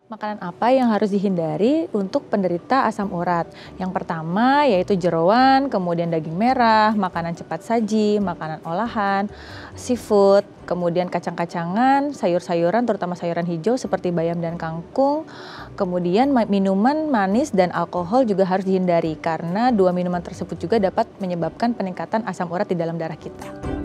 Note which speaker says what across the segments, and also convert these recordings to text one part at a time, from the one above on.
Speaker 1: Makanan apa yang harus dihindari untuk penderita asam urat? Yang pertama yaitu jeroan, kemudian daging merah, makanan cepat saji, makanan olahan, seafood, kemudian kacang-kacangan, sayur-sayuran terutama sayuran hijau seperti bayam dan kangkung. Kemudian minuman manis dan alkohol juga harus dihindari karena dua minuman tersebut juga dapat menyebabkan peningkatan asam urat di dalam darah kita.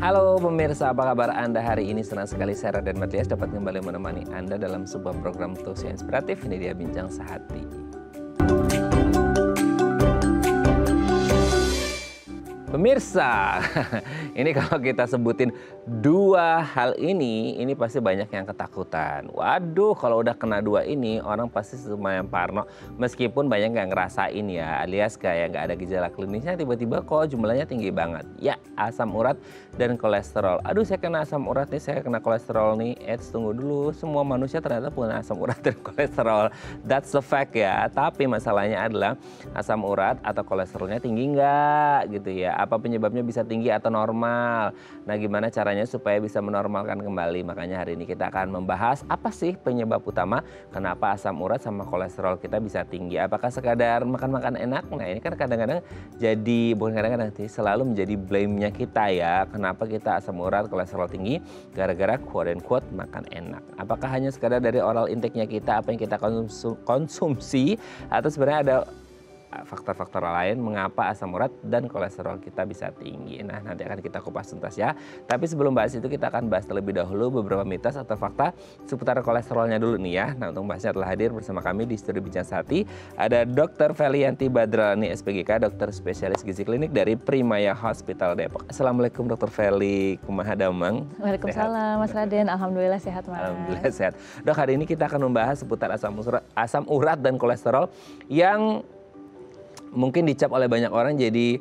Speaker 2: Halo pemirsa, apa kabar Anda hari ini? Senang sekali saya Raden Mathias dapat kembali menemani Anda dalam sebuah program talk show inspiratif. Ini dia Bincang Sehati. Pemirsa, ini kalau kita sebutin dua hal ini pasti banyak yang ketakutan. Waduh, kalau udah kena dua ini, orang pasti lumayan parno. Meskipun banyak yang ngerasain ya, alias kayak nggak ada gejala klinisnya, tiba-tiba kok jumlahnya tinggi banget. Ya, asam urat dan kolesterol. Aduh, saya kena asam urat nih, saya kena kolesterol nih. Tunggu dulu, semua manusia ternyata punya asam urat dan kolesterol. That's the fact ya. Tapi masalahnya adalah asam urat atau kolesterolnya tinggi nggak gitu ya. Apa penyebabnya bisa tinggi atau normal? Nah, gimana caranya supaya bisa menormalkan kembali? Makanya hari ini kita akan membahas apa sih penyebab utama kenapa asam urat sama kolesterol kita bisa tinggi. Apakah sekadar makan-makan enak? Nah, ini kan kadang-kadang jadi, bukan kadang-kadang sih, selalu menjadi blame-nya kita ya. Kenapa kita asam urat, kolesterol tinggi? Gara-gara quote and quote makan enak. Apakah hanya sekadar dari oral intake-nya kita, apa yang kita konsumsi, atau sebenarnya ada faktor-faktor lain mengapa asam urat dan kolesterol kita bisa tinggi. Nah, nanti akan kita kupas tuntas ya. Tapi sebelum bahas itu kita akan bahas terlebih dahulu beberapa mitos atau fakta seputar kolesterolnya dulu nih ya. Nah, untuk bahasnya telah hadir bersama kami di studio Bincang Sehati ada Dr. Felianti Badralani SPGK, dokter spesialis gizi klinik dari Primaya Hospital Depok. Assalamualaikum Dr. Feli, kumaha damang?
Speaker 1: Waalaikumsalam Mas Raden, alhamdulillah sehat Mas.
Speaker 2: Alhamdulillah sehat. Dok, hari ini kita akan membahas seputar asam urat dan kolesterol yang mungkin dicap oleh banyak orang jadi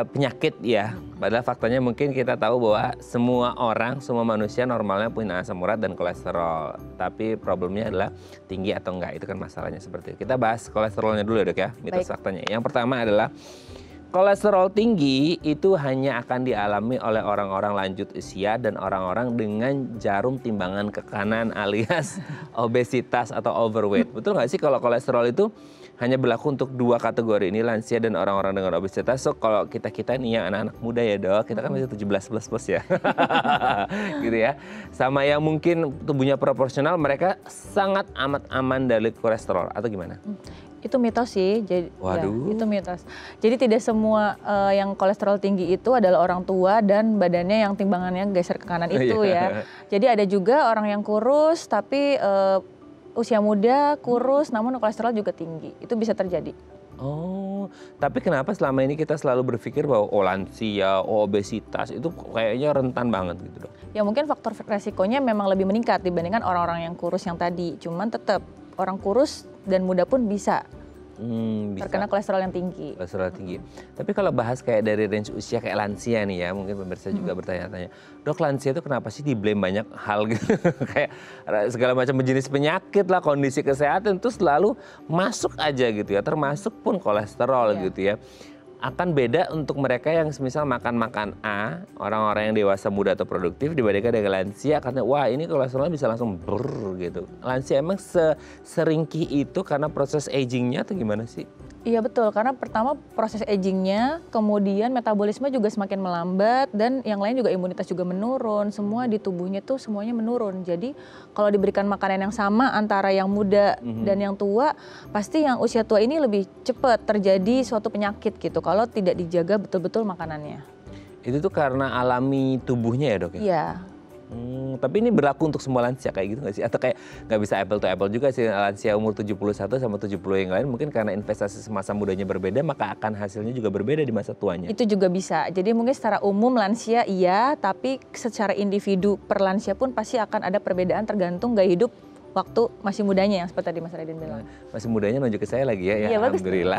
Speaker 2: penyakit ya. Padahal faktanya mungkin kita tahu bahwa semua orang, semua manusia normalnya punya asam urat dan kolesterol. Tapi problemnya adalah tinggi atau enggak, itu kan masalahnya seperti itu. Kita bahas kolesterolnya dulu ya dok ya, mitos faktanya. Yang pertama adalah kolesterol tinggi itu hanya akan dialami oleh orang-orang lanjut usia dan orang-orang dengan jarum timbangan ke kanan alias obesitas atau overweight. Betul nggak sih kalau kolesterol itu hanya berlaku untuk dua kategori ini, lansia dan orang-orang dengan obesitas. So kalau kita nih yang anak-anak muda ya dok, kita kan masih 17 plus ya. Gitu ya. Sama yang mungkin tubuhnya proporsional, mereka sangat amat aman dari kolesterol atau gimana?
Speaker 1: Itu mitos sih, jadi
Speaker 2: waduh.
Speaker 1: Ya, itu mitos. Jadi tidak semua yang kolesterol tinggi itu adalah orang tua dan badannya yang timbangannya geser ke kanan itu ya. Jadi ada juga orang yang kurus tapi usia muda kurus namun kolesterol juga tinggi. Itu bisa terjadi.
Speaker 2: Oh, tapi kenapa selama ini kita selalu berpikir bahwa lansia, obesitas itu kayaknya rentan banget gitu dok?
Speaker 1: Ya mungkin faktor resikonya memang lebih meningkat dibandingkan orang-orang yang kurus yang tadi. Cuman tetap orang kurus dan muda pun bisa terkena kolesterol yang tinggi.
Speaker 2: Kolesterol tinggi. Tapi kalau bahas kayak dari range usia kayak lansia nih ya, mungkin pemirsa juga bertanya-tanya, dok lansia itu kenapa sih di-blame banyak hal gitu? Kayak segala macam jenis penyakit lah, kondisi kesehatan itu selalu masuk aja gitu ya, termasuk pun kolesterol gitu ya. Akan beda untuk mereka yang semisal makan A, orang-orang yang dewasa muda atau produktif dibandingkan dengan lansia karena wah ini kolesterolnya bisa langsung brrr gitu. Lansia emang seringkih itu karena proses agingnya atau gimana sih?
Speaker 1: Iya betul, karena pertama proses agingnya, kemudian metabolisme juga semakin melambat dan yang lain juga imunitas juga menurun, semua di tubuhnya tuh semuanya menurun. Jadi kalau diberikan makanan yang sama antara yang muda dan yang tua, pasti yang usia tua ini lebih cepat terjadi suatu penyakit gitu kalau tidak dijaga betul-betul makanannya.
Speaker 2: Itu tuh karena alami tubuhnya ya dok ya?
Speaker 1: Iya.
Speaker 2: Tapi ini berlaku untuk semua lansia kayak gitu nggak sih? Atau kayak nggak bisa apple to apple juga sih lansia umur 71 sama 70 yang lain mungkin karena investasi semasa mudanya berbeda maka akan hasilnya juga berbeda di masa tuanya.
Speaker 1: Itu juga bisa. Jadi mungkin secara umum lansia iya, tapi secara individu per lansia pun pasti akan ada perbedaan tergantung gaya hidup waktu masih mudanya yang seperti tadi Mas Raden bilang.
Speaker 2: Masih mudanya nunjuk ke saya lagi ya,
Speaker 1: iya,
Speaker 2: alhamdulillah.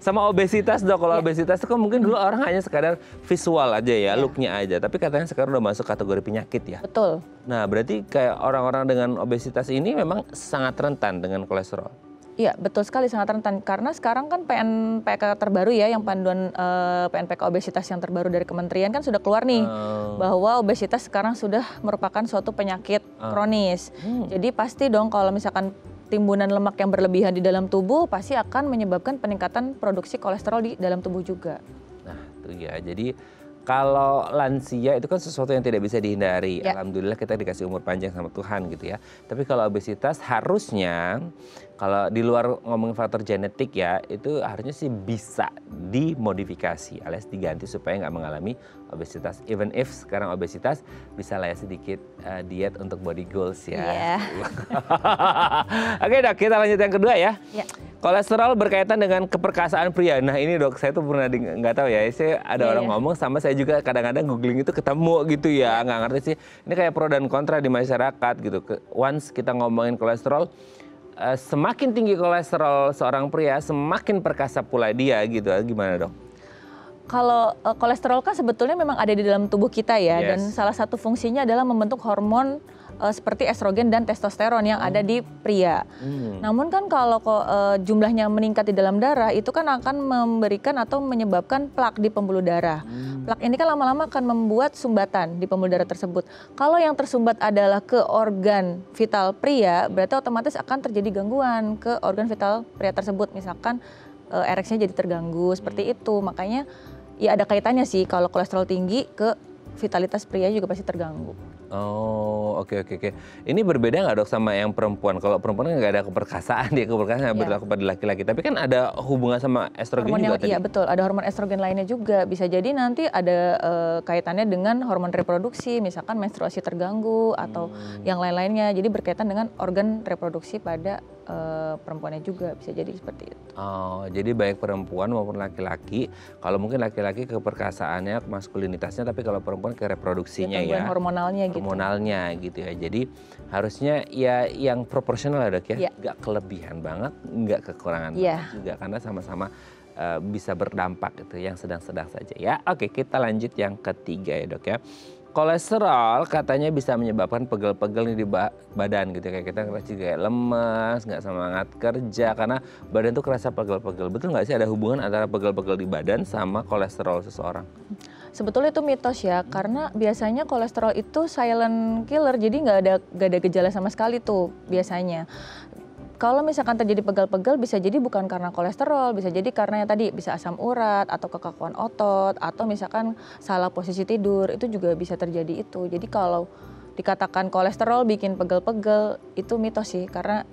Speaker 2: Sama obesitas dok, kalau obesitas itu kan mungkin dulu orang hanya sekadar visual aja ya, looknya aja. Tapi katanya sekarang udah masuk kategori penyakit ya.
Speaker 1: Betul.
Speaker 2: Nah berarti kayak orang-orang dengan obesitas ini memang sangat rentan dengan kolesterol.
Speaker 1: Iya, betul sekali, sangat rentan. Karena sekarang kan PNPK terbaru ya, yang panduan PNPK obesitas yang terbaru dari kementerian kan sudah keluar nih, bahwa obesitas sekarang sudah merupakan suatu penyakit kronis. Jadi pasti dong kalau misalkan timbunan lemak yang berlebihan di dalam tubuh pasti akan menyebabkan peningkatan produksi kolesterol di dalam tubuh juga.
Speaker 2: Nah, itu ya. Jadi kalau lansia itu kan sesuatu yang tidak bisa dihindari.
Speaker 1: Ya.
Speaker 2: Alhamdulillah kita dikasih umur panjang sama Tuhan gitu ya. Tapi kalau obesitas harusnya, kalau di luar ngomongin faktor genetik ya, itu harusnya sih bisa dimodifikasi alias diganti supaya nggak mengalami obesitas. Even if sekarang obesitas bisa lah ya sedikit diet untuk body goals ya.
Speaker 1: Iya.
Speaker 2: Oke dok, kita lanjut yang kedua ya.
Speaker 1: Ya.
Speaker 2: Kolesterol berkaitan dengan keperkasaan pria. Nah ini dok, saya tuh pernah nggak tahu ya. Saya ada orang ngomong sama saya juga kadang-kadang googling itu ketemu gitu ya. Nggak ngerti sih. Ini kayak pro dan kontra di masyarakat gitu. Once kita ngomongin kolesterol, semakin tinggi kolesterol seorang pria, semakin perkasa pula dia gitu. Gimana dok?
Speaker 1: Kalau kolesterol kan sebetulnya memang ada di dalam tubuh kita ya, dan salah satu fungsinya adalah membentuk hormon seperti estrogen dan testosteron yang ada di pria. Namun kan kalau jumlahnya meningkat di dalam darah itu kan akan memberikan atau menyebabkan plak di pembuluh darah. Plak ini kan lama-lama akan membuat sumbatan di pembuluh darah tersebut. Kalau yang tersumbat adalah ke organ vital pria, berarti otomatis akan terjadi gangguan ke organ vital pria tersebut. Misalkan ereksinya jadi terganggu seperti itu. Makanya ya ada kaitannya sih kalau kolesterol tinggi ke vitalitas pria juga pasti terganggu.
Speaker 2: Oh, oke. Ini berbeda nggak dok sama yang perempuan? Kalau perempuan kan nggak ada keperkasaan, dia keperkasaan berlaku pada laki-laki. Tapi kan ada hubungan sama estrogen
Speaker 1: hormon
Speaker 2: juga tadi.
Speaker 1: Iya betul, ada hormon estrogen lainnya juga. Bisa jadi nanti ada kaitannya dengan hormon reproduksi, misalkan menstruasi terganggu atau yang lain-lainnya. Jadi berkaitan dengan organ reproduksi pada perempuannya juga, bisa jadi seperti itu.
Speaker 2: Oh, jadi baik perempuan maupun laki-laki. Kalau mungkin laki-laki keperkasaannya, maskulinitasnya, tapi kalau perempuan ke reproduksinya ya.
Speaker 1: Hormonalnya gitu.
Speaker 2: Hormonalnya gitu ya. Jadi harusnya ya yang proporsional ya dok ya. Nggak kelebihan banget, nggak kekurangan banget juga. Karena sama-sama bisa berdampak gitu, yang sedang-sedang saja ya. Oke, kita lanjut yang ketiga ya dok ya. Kolesterol katanya bisa menyebabkan pegel-pegel di badan gitu. Kayak kita ngerasa kayak lemas, nggak semangat kerja karena badan tuh kerasa pegel-pegel. Betul nggak sih ada hubungan antara pegel-pegel di badan sama kolesterol seseorang?
Speaker 1: Sebetulnya itu mitos ya, karena biasanya kolesterol itu silent killer, jadi nggak ada gejala sama sekali tuh biasanya. Kalau misalkan terjadi pegel-pegel bisa jadi bukan karena kolesterol, bisa jadi karena yang tadi bisa asam urat atau kekakuan otot atau misalkan salah posisi tidur, itu juga bisa terjadi itu. Jadi kalau dikatakan kolesterol bikin pegel-pegel itu mitos sih, karena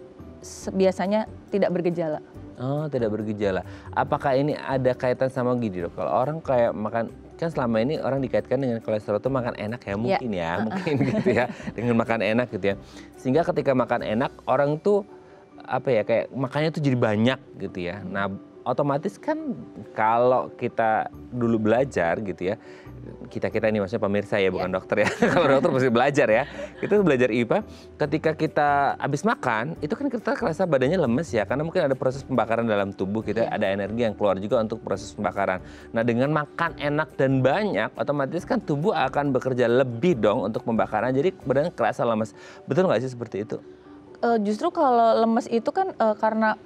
Speaker 1: biasanya tidak bergejala.
Speaker 2: Oh, tidak bergejala. Apakah ini ada kaitan sama gini dok? Kalau orang kayak makan, kan selama ini orang dikaitkan dengan kolesterol itu makan enak ya mungkin mungkin gitu ya, dengan makan enak gitu ya. Sehingga ketika makan enak orang tuh apa ya kayak makannya tuh jadi banyak gitu ya. Nah otomatis kan kalau kita dulu belajar gitu ya, kita ini maksudnya pemirsa ya bukan dokter ya. Kalau dokter mesti belajar ya. Kita belajar IPA, ketika kita habis makan itu kan kita kerasa badannya lemes ya, karena mungkin ada proses pembakaran dalam tubuh kita, ada energi yang keluar juga untuk proses pembakaran. Nah dengan makan enak dan banyak otomatis kan tubuh akan bekerja lebih dong untuk pembakaran, jadi badan kerasa lemes. Betul nggak sih seperti itu?
Speaker 1: Justru kalau lemes itu kan karena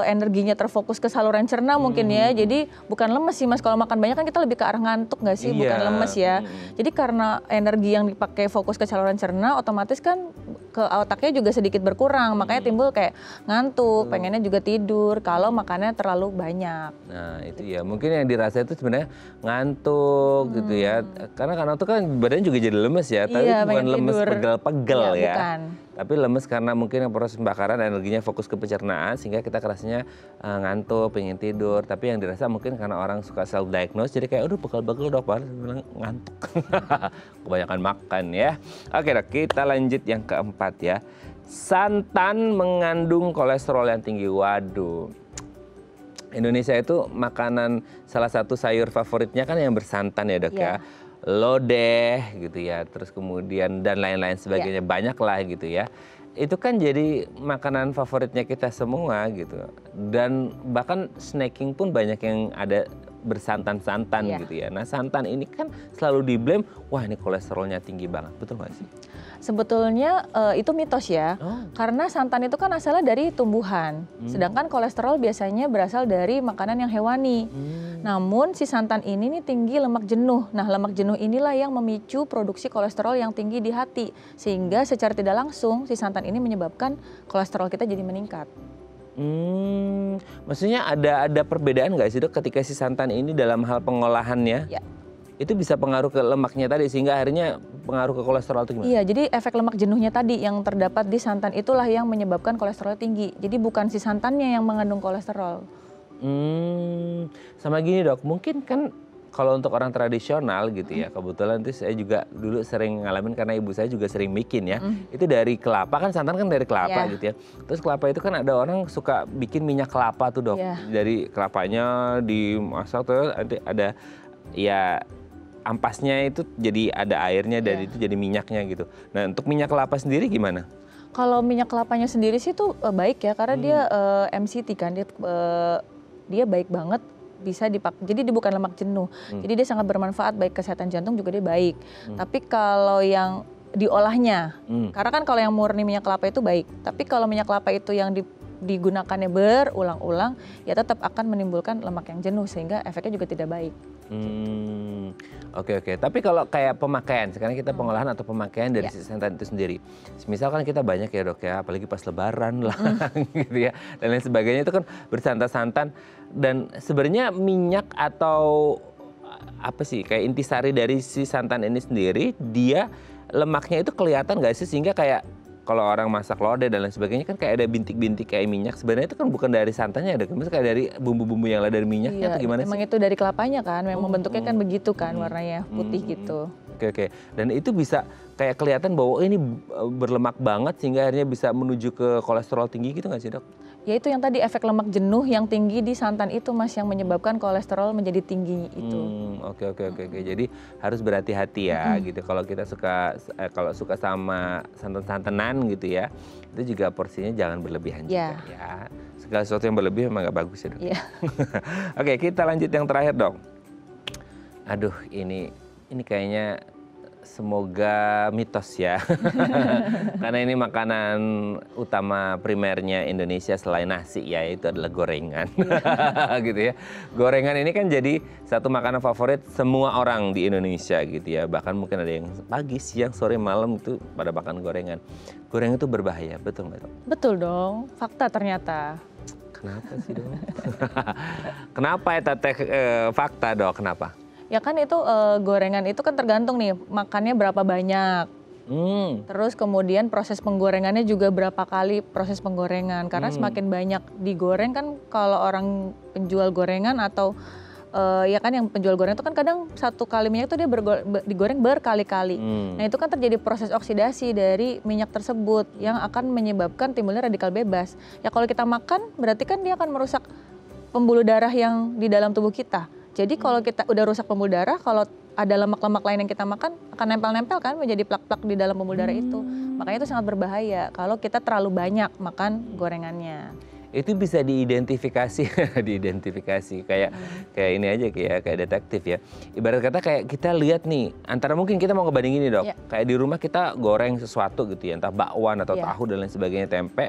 Speaker 1: energinya terfokus ke saluran cerna mungkin ya. Jadi bukan lemes sih Mas, kalau makan banyak kan kita lebih ke arah ngantuk nggak sih, bukan lemes ya. Jadi karena energi yang dipakai fokus ke saluran cerna otomatis kan ke otaknya juga sedikit berkurang, makanya timbul kayak ngantuk, pengennya juga tidur kalau makannya terlalu banyak.
Speaker 2: Nah itu ya, mungkin yang dirasa itu sebenarnya ngantuk gitu ya. Karena itu kan badannya juga jadi lemes ya, tapi bukan lemes pegel-pegel ya.
Speaker 1: Bukan.
Speaker 2: Tapi lemes karena mungkin proses pembakaran energinya fokus ke pencernaan sehingga kita kerasanya ngantuk, pengen tidur. Tapi yang dirasa mungkin karena orang suka self diagnose jadi kayak aduh pegel-pegel dok, padahal bilang ngantuk. Kebanyakan makan ya. Oke dok, kita lanjut yang keempat ya. Santan mengandung kolesterol yang tinggi. Waduh. Indonesia itu makanan salah satu sayur favoritnya kan yang bersantan ya dok ya. Lodeh gitu ya, terus kemudian dan lain-lain sebagainya, banyak lah gitu ya. Itu kan jadi makanan favoritnya kita semua gitu. Dan bahkan snacking pun banyak yang ada bersantan-santan gitu ya. Nah santan ini kan selalu di-blame, wah ini kolesterolnya tinggi banget, betul nggak sih?
Speaker 1: Sebetulnya itu mitos ya, karena santan itu kan asalnya dari tumbuhan, sedangkan kolesterol biasanya berasal dari makanan yang hewani. Namun si santan ini nih tinggi lemak jenuh. Nah lemak jenuh inilah yang memicu produksi kolesterol yang tinggi di hati, sehingga secara tidak langsung si santan ini menyebabkan kolesterol kita jadi meningkat.
Speaker 2: Maksudnya ada perbedaan nggak sih dok ketika si santan ini dalam hal pengolahannya?
Speaker 1: Ya.
Speaker 2: Itu bisa pengaruh ke lemaknya tadi sehingga akhirnya pengaruh ke kolesterol itu gimana?
Speaker 1: Iya, jadi efek lemak jenuhnya tadi yang terdapat di santan itulah yang menyebabkan kolesterol tinggi. Jadi bukan si santannya yang mengandung kolesterol.
Speaker 2: Sama gini dok, mungkin kan kalau untuk orang tradisional gitu ya, kebetulan itu saya juga dulu sering ngalamin karena ibu saya juga sering bikin ya. Itu dari kelapa, kan santan kan dari kelapa gitu ya. Terus kelapa itu kan ada orang suka bikin minyak kelapa tuh dok. Dari kelapanya dimasak terus nanti ada ya ampasnya itu jadi ada airnya dan itu jadi minyaknya gitu. Nah untuk minyak kelapa sendiri gimana?
Speaker 1: Kalau minyak kelapanya sendiri sih tuh baik ya karena dia MCT kan, dia baik banget, bisa dipakai. Jadi dia bukan lemak jenuh. Jadi dia sangat bermanfaat baik kesehatan jantung juga dia baik. Tapi kalau yang diolahnya, karena kan kalau yang murni minyak kelapa itu baik. Tapi kalau minyak kelapa itu yang digunakannya berulang-ulang, ya tetap akan menimbulkan lemak yang jenuh sehingga efeknya juga tidak baik.
Speaker 2: Oke. Tapi kalau kayak pemakaian, sekarang kita pengolahan atau pemakaian dari si santan itu sendiri. Misalkan kita banyak ya dok ya, apalagi pas lebaran lah gitu ya. Dan lain sebagainya itu kan bersantan-santan. Dan sebenarnya minyak atau apa sih, kayak intisari dari si santan ini sendiri, dia lemaknya itu kelihatan nggak sih? Sehingga kayak kalau orang masak lodeh dan lain sebagainya kan kayak ada bintik-bintik kayak minyak. Sebenarnya itu kan bukan dari santannya, ada maksudnya kayak dari bumbu-bumbu yang ada dari minyaknya atau gimana sih?
Speaker 1: Memang itu dari kelapanya kan, memang bentuknya kan begitu kan, warnanya putih gitu.
Speaker 2: Oke. Dan itu bisa kayak kelihatan bahwa ini berlemak banget sehingga akhirnya bisa menuju ke kolesterol tinggi gitu nggak sih dok?
Speaker 1: Ya itu yang tadi efek lemak jenuh yang tinggi di santan itu mas yang menyebabkan kolesterol menjadi tinggi itu.
Speaker 2: Oke. Jadi harus berhati-hati ya gitu. Kalau kita suka sama santan-santanan gitu ya, itu juga porsinya jangan berlebihan juga ya. Segala sesuatu yang berlebih memang nggak bagus ya dok. Oke, kita lanjut yang terakhir dok. Aduh ini kayaknya semoga mitos ya. Karena ini makanan utama primernya Indonesia selain nasi ya, itu adalah gorengan. Gitu ya. Gorengan ini kan jadi satu makanan favorit semua orang di Indonesia gitu ya. Bahkan mungkin ada yang pagi, siang, sore, malam itu pada makan gorengan. Gorengan itu berbahaya, betul nggak dok?
Speaker 1: Betul dong, fakta ternyata.
Speaker 2: Kenapa sih dok? Kenapa ya teteh fakta dok, kenapa?
Speaker 1: Ya kan itu gorengan itu kan tergantung nih makannya berapa banyak. Terus kemudian proses penggorengannya juga berapa kali proses penggorengan. Karena semakin banyak digoreng kan kalau orang penjual gorengan atau ya kan yang penjual gorengan itu kan kadang satu kali minyak itu dia digoreng berkali-kali. Nah itu kan terjadi proses oksidasi dari minyak tersebut yang akan menyebabkan timbulnya radikal bebas. Ya kalau kita makan berarti kan dia akan merusak pembuluh darah yang di dalam tubuh kita. Jadi kalau kita udah rusak pembuluh darah, kalau ada lemak-lemak lain yang kita makan akan nempel-nempel kan menjadi plak-plak di dalam pembuluh darah itu. Makanya itu sangat berbahaya kalau kita terlalu banyak makan gorengannya.
Speaker 2: Itu bisa diidentifikasi kayak ini aja kayak detektif ya. Ibarat kata kayak kita lihat nih, antara mungkin kita mau ngebandingin nih dok, kayak di rumah kita goreng sesuatu gitu ya, entah bakwan atau tahu dan lain sebagainya, tempe.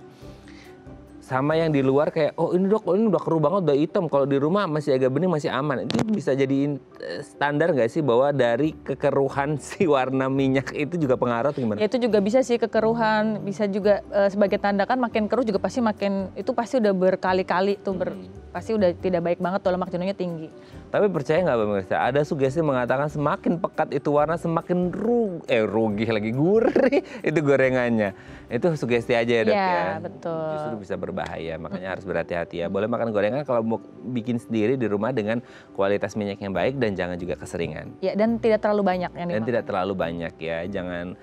Speaker 2: Sama yang di luar kayak, oh ini dok, ini udah keruh banget, udah hitam. Kalau di rumah masih agak bening, masih aman. Itu bisa jadi standar nggak sih bahwa dari kekeruhan si warna minyak itu juga pengaruh atau gimana?
Speaker 1: Ya itu juga bisa sih kekeruhan, bisa juga sebagai tanda kan makin keruh juga pasti pasti udah berkali-kali tuh pasti udah tidak baik banget tuh lemak jenuhnya tinggi.
Speaker 2: Tapi percaya nggak pemirsa, ada sugesti mengatakan semakin pekat itu warna semakin rugi lagi gurih itu gorengannya. Itu sugesti aja ya dok ya.
Speaker 1: Iya betul.
Speaker 2: Justru bisa berbahaya, makanya harus berhati-hati ya. Boleh makan gorengan kalau mau bikin sendiri di rumah dengan kualitas minyak yang baik dan jangan juga keseringan.
Speaker 1: Ya dan tidak terlalu banyak yang dimakan.
Speaker 2: Dan tidak terlalu banyak ya, jangan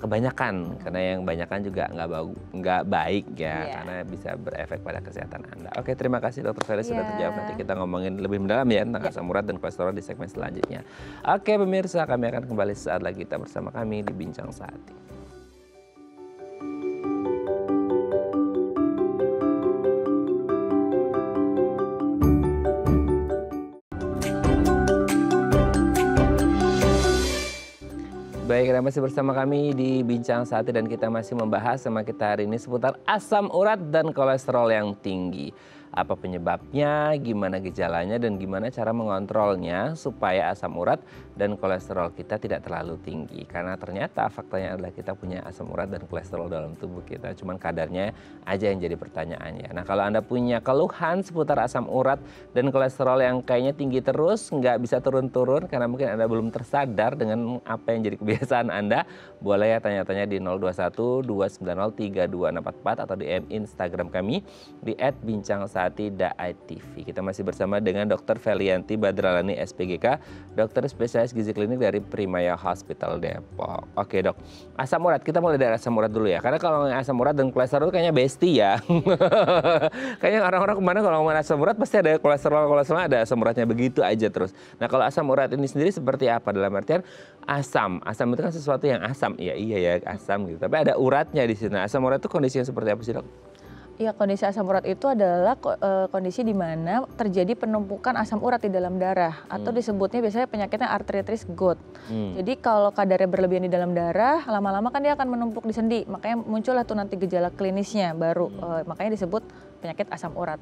Speaker 2: kebanyakan karena yang banyakan juga nggak baik ya, karena bisa berefek pada kesehatan Anda. Oke, terima kasih Dr. Felis sudah terjawab. Nanti kita ngomongin lebih mendalam ya tentang asam urat dan kolesterol di segmen selanjutnya. Oke pemirsa, kami akan kembali saat lagi, kita bersama kami di Bincang Sehati. Baik, Anda masih bersama kami di Bincang Sate dan kita masih membahas sama kita hari ini seputar asam urat dan kolesterol yang tinggi. Apa penyebabnya, gimana gejalanya, dan gimana cara mengontrolnya supaya asam urat dan kolesterol kita tidak terlalu tinggi. Karena ternyata faktanya adalah kita punya asam urat dan kolesterol dalam tubuh kita. Cuman kadarnya aja yang jadi pertanyaannya. Nah, kalau Anda punya keluhan seputar asam urat dan kolesterol yang kayaknya tinggi terus, nggak bisa turun-turun karena mungkin Anda belum tersadar dengan apa yang jadi kebiasaan Anda, boleh ya tanya-tanya di 021-290-3244 atau DM Instagram kami di @bincangsaati.itv. Kita masih bersama dengan Dr. Felianti Badralani SPGK, dokter spesialis gizi klinik dari Primaya Hospital Depok. Oke dok, asam urat, kita mulai dari asam urat dulu ya. Karena kalau asam urat dan kolesterol kayaknya bestie ya. Kayaknya orang-orang kemana kalau ngomongin asam urat pasti ada kolesterol, ada asam uratnya begitu aja terus. Nah kalau asam urat ini sendiri seperti apa? Dalam artian asam itu kan sesuatu yang asam. Iya ya asam gitu. Tapi ada uratnya di sini. Asam urat itu kondisinya seperti apa sih dok?
Speaker 1: Ya, kondisi asam urat itu adalah kondisi di mana terjadi penumpukan asam urat di dalam darah atau disebutnya biasanya penyakitnya arteritis gout. Jadi kalau kadarnya berlebihan di dalam darah, lama-lama kan dia akan menumpuk di sendi, makanya muncullah tuh nanti gejala klinisnya baru, makanya disebut penyakit asam urat.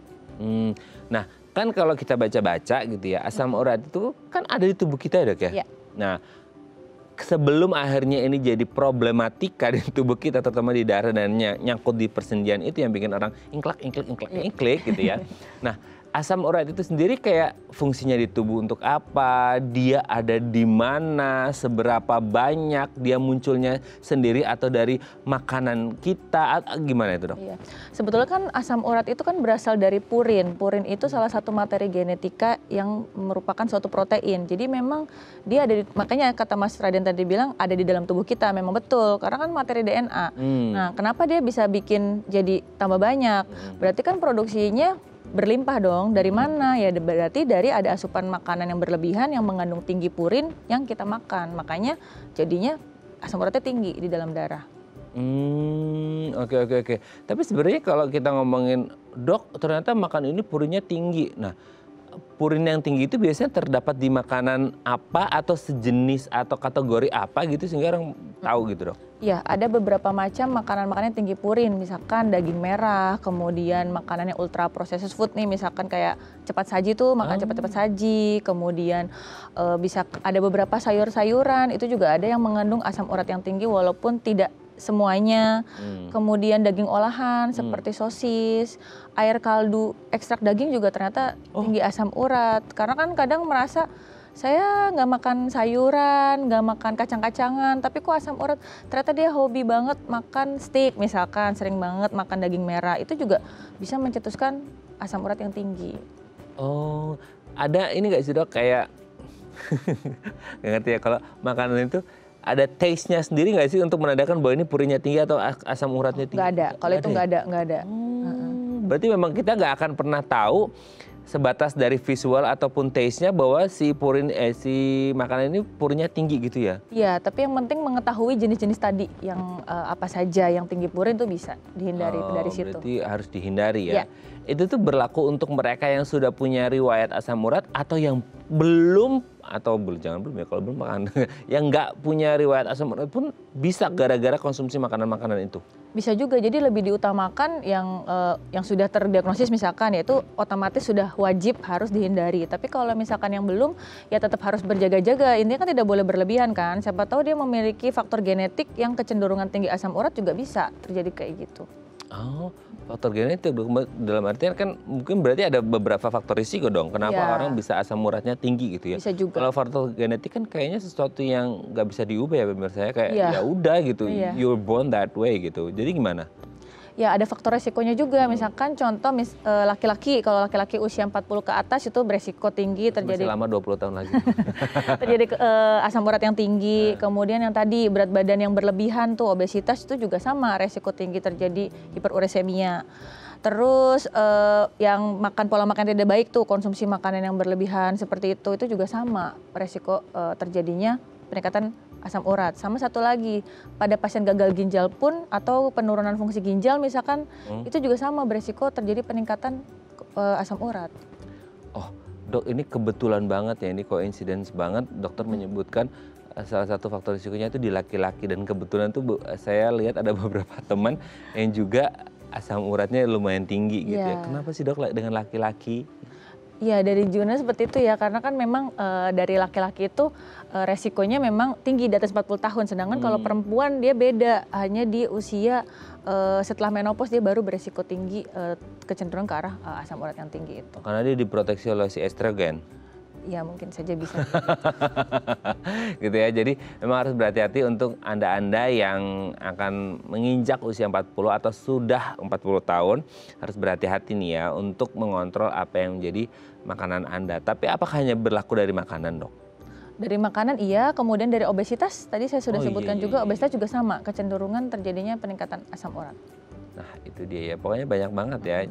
Speaker 2: Nah, kan kalau kita baca-baca gitu ya, asam urat itu kan ada di tubuh kita ya dok ya?
Speaker 1: Ya.
Speaker 2: Nah, sebelum akhirnya ini jadi problematika di tubuh kita, terutama di darah dan nyangkut di persendian itu yang bikin orang ingklek gitu ya. Nah, asam urat itu sendiri kayak fungsinya di tubuh untuk apa? Dia ada di mana? Seberapa banyak? Dia munculnya sendiri atau dari makanan kita? Gimana itu dok?
Speaker 1: Iya. Sebetulnya kan asam urat itu kan berasal dari purin. Purin itu salah satu materi genetika yang merupakan suatu protein. Jadi memang dia ada makanya kata Mas Raden tadi bilang ada di dalam tubuh kita, memang betul. Karena kan materi DNA. Nah, kenapa dia bisa bikin jadi tambah banyak? Berarti kan produksinya berlimpah dong. Dari mana? Ya berarti dari ada asupan makanan yang berlebihan yang mengandung tinggi purin yang kita makan. Makanya jadinya asam uratnya tinggi di dalam darah.
Speaker 2: Oke. Tapi sebenarnya kalau kita ngomongin dok, ternyata makan ini purinnya tinggi. Nah, purin yang tinggi itu biasanya terdapat di makanan apa atau sejenis atau kategori apa gitu sehingga orang tahu gitu dok?
Speaker 1: Ya, ada beberapa macam makanan-makanan yang tinggi purin, misalkan daging merah, kemudian makanan yang ultra processed food nih, misalkan kayak cepat saji tuh, makan cepat-cepat saji, kemudian bisa ada beberapa sayur-sayuran, itu juga ada yang mengandung asam urat yang tinggi walaupun tidak semuanya. Kemudian daging olahan seperti sosis, air kaldu, ekstrak daging juga ternyata tinggi asam urat. Karena kan kadang merasa saya nggak makan sayuran, nggak makan kacang-kacangan, tapi kok asam urat? Ternyata dia hobi banget makan steak misalkan, sering banget makan daging merah. Itu juga bisa mencetuskan asam urat yang tinggi.
Speaker 2: Oh, ada ini nggak sih dok kayak nggak ngerti ya kalau makanan itu ada taste-nya sendiri nggak sih untuk menandakan bahwa ini purinnya tinggi atau asam uratnya tinggi?
Speaker 1: Nggak ada, kalau itu nggak ada.
Speaker 2: Berarti memang kita nggak akan pernah tahu sebatas dari visual ataupun taste-nya bahwa si makanan ini purinnya tinggi gitu ya?
Speaker 1: Iya, tapi yang penting mengetahui jenis-jenis tadi yang apa saja yang tinggi purin itu bisa dihindari dari situ.
Speaker 2: Berarti harus dihindari ya? Itu tuh berlaku untuk mereka yang sudah punya riwayat asam urat atau yang belum jangan belum ya kalau belum makan yang nggak punya riwayat asam urat pun bisa gara-gara konsumsi makanan-makanan itu.
Speaker 1: Bisa juga, jadi lebih diutamakan yang sudah terdiagnosis misalkan yaitu otomatis sudah wajib harus dihindari. Tapi kalau misalkan yang belum ya tetap harus berjaga-jaga. Intinya kan tidak boleh berlebihan kan. Siapa tahu dia memiliki faktor genetik yang kecenderungan tinggi asam urat juga bisa terjadi kayak gitu.
Speaker 2: Oh, faktor genetik dalam artian kan mungkin berarti ada beberapa faktor risiko dong. Kenapa orang bisa asam uratnya tinggi gitu ya?
Speaker 1: Bisa juga.
Speaker 2: Kalau faktor genetik kan kayaknya sesuatu yang nggak bisa diubah ya pemirsa saya kayak ya udah gitu, you're born that way gitu. Jadi gimana?
Speaker 1: Ya ada faktor resikonya juga, misalkan contoh laki-laki, kalau laki-laki usia 40 ke atas itu beresiko tinggi terjadi.
Speaker 2: Masih lama 20 tahun lagi.
Speaker 1: Terjadi asam urat yang tinggi, kemudian yang tadi berat badan yang berlebihan tuh obesitas itu juga sama resiko tinggi terjadi hiperuremia. Terus yang makan pola makan tidak baik tuh konsumsi makanan yang berlebihan seperti itu juga sama resiko terjadinya peningkatan asam urat. Sama satu lagi, pada pasien gagal ginjal pun atau penurunan fungsi ginjal misalkan, itu juga sama beresiko terjadi peningkatan asam urat. Oh,
Speaker 2: dok ini kebetulan banget ya, ini coincidence banget dokter menyebutkan salah satu faktor risikonya itu di laki-laki, dan kebetulan tuh saya lihat ada beberapa teman yang juga asam uratnya lumayan tinggi gitu ya.
Speaker 1: Iya.
Speaker 2: Kenapa sih dok dengan laki-laki?
Speaker 1: Iya, dari jurnal seperti itu ya, karena kan memang dari laki-laki itu resikonya memang tinggi di atas 40 tahun, sedangkan kalau perempuan dia beda, hanya di usia setelah menopause dia baru beresiko tinggi, kecenderungan ke arah asam urat yang tinggi itu.
Speaker 2: Karena dia diproteksi oleh si estrogen.
Speaker 1: Ya mungkin saja bisa.
Speaker 2: Gitu ya, jadi memang harus berhati-hati untuk Anda-Anda yang akan menginjak usia 40 atau sudah 40 tahun, harus berhati-hati nih ya untuk mengontrol apa yang menjadi makanan Anda. Tapi apakah hanya berlaku dari makanan, dok?
Speaker 1: Dari makanan iya, kemudian dari obesitas, tadi saya sudah sebutkan juga, obesitas juga sama, kecenderungan terjadinya peningkatan asam urat.
Speaker 2: Nah itu dia ya, pokoknya banyak banget ya.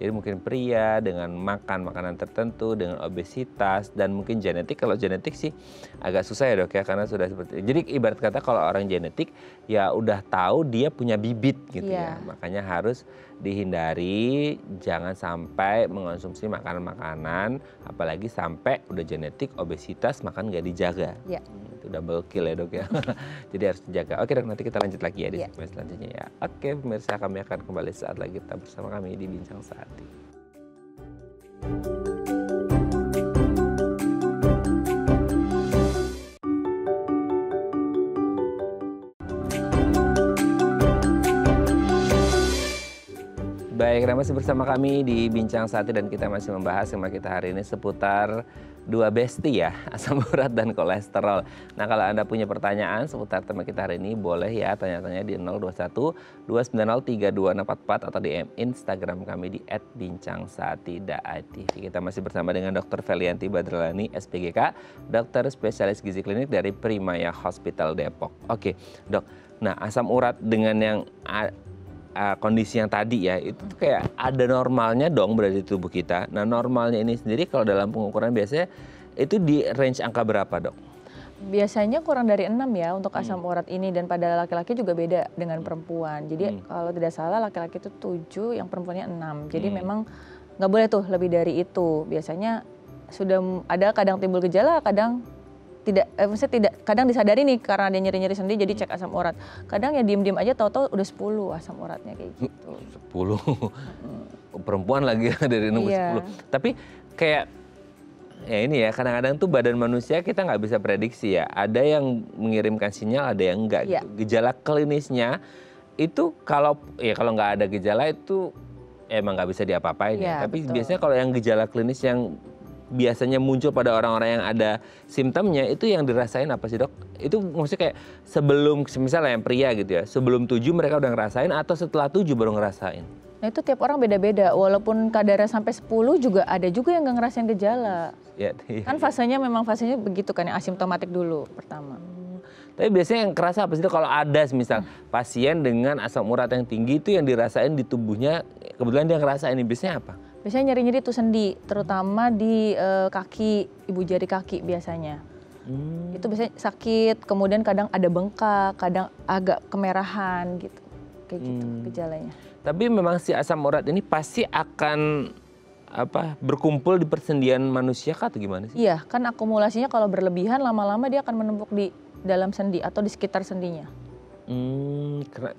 Speaker 2: Jadi mungkin pria dengan makan makanan tertentu, dengan obesitas, dan mungkin genetik. Kalau genetik sih agak susah ya dok ya, karena sudah seperti itu. Jadi ibarat kata kalau orang genetik ya udah tahu dia punya bibit gitu ya. Makanya harus dihindari, jangan sampai mengonsumsi makanan-makanan, apalagi sampai udah genetik, obesitas, makan nggak dijaga.
Speaker 1: Ya.
Speaker 2: Itu double kill ya dok ya. Jadi harus dijaga. Oke dok, nanti kita lanjut lagi ya di segmen selanjutnya ya. Oke pemirsa, kami akan kembali saat lagi tetap bersama kami di Bincang Sehati. Baik, masih bersama kami di Bincang Sehati dan kita masih membahas tema kita hari ini seputar dua besti ya, asam urat dan kolesterol. Nah kalau Anda punya pertanyaan seputar tema kita hari ini, boleh ya tanya-tanya di 021 290 32644 atau di Instagram kami di @bincangsehati.tv. Kita masih bersama dengan Dr. Felianti Badralani, SPGK, dokter spesialis gizi klinik dari Primaya Hospital Depok. Oke dok, nah asam urat dengan yang kondisi yang tadi ya, itu kayak ada normalnya dong berada di tubuh kita. Nah normalnya ini sendiri kalau dalam pengukuran biasanya itu di range angka berapa dok?
Speaker 1: Biasanya kurang dari 6 ya untuk asam urat ini, dan pada laki-laki juga beda dengan perempuan. Jadi kalau tidak salah laki-laki itu 7, yang perempuannya 6. Jadi memang nggak boleh tuh lebih dari itu. Biasanya sudah ada kadang timbul gejala, kadang tidak, maksudnya tidak, kadang disadari nih karena dia nyeri-nyeri sendi jadi cek asam urat. Kadang ya diem-diem aja tahu-tahu udah 10 asam uratnya kayak gitu.
Speaker 2: 10? Perempuan lagi dari nomor 10. Tapi kayak ya ini ya, kadang-kadang tuh badan manusia kita nggak bisa prediksi ya. Ada yang mengirimkan sinyal, ada yang enggak gitu. Gejala klinisnya itu kalau nggak ada gejala itu emang nggak bisa diapa-apain ya. Tapi biasanya kalau yang gejala klinis yang biasanya muncul pada orang-orang yang ada simptomnya, itu yang dirasain apa sih dok? Itu maksudnya kayak sebelum, misalnya yang pria gitu ya, sebelum 7 mereka udah ngerasain atau setelah 7 baru ngerasain?
Speaker 1: Nah itu tiap orang beda-beda, walaupun kadarnya sampai 10 juga ada juga yang nggak ngerasain gejala. Kan fasenya memang begitu kan, yang asimptomatik dulu pertama.
Speaker 2: Tapi biasanya yang kerasa apa sih dok? Kalau ada misal pasien dengan asam urat yang tinggi itu yang dirasain di tubuhnya, kebetulan dia ngerasain ini, biasanya apa?
Speaker 1: Biasanya nyeri-nyeri tuh sendi, terutama di kaki, ibu jari kaki biasanya. Itu biasanya sakit, kemudian kadang ada bengkak, kadang agak kemerahan gitu. Kayak gitu gejalanya.
Speaker 2: Tapi memang si asam urat ini pasti akan berkumpul di persendian manusia kah atau gimana sih?
Speaker 1: Iya, kan akumulasinya kalau berlebihan lama-lama dia akan menumpuk di dalam sendi atau di sekitar sendinya.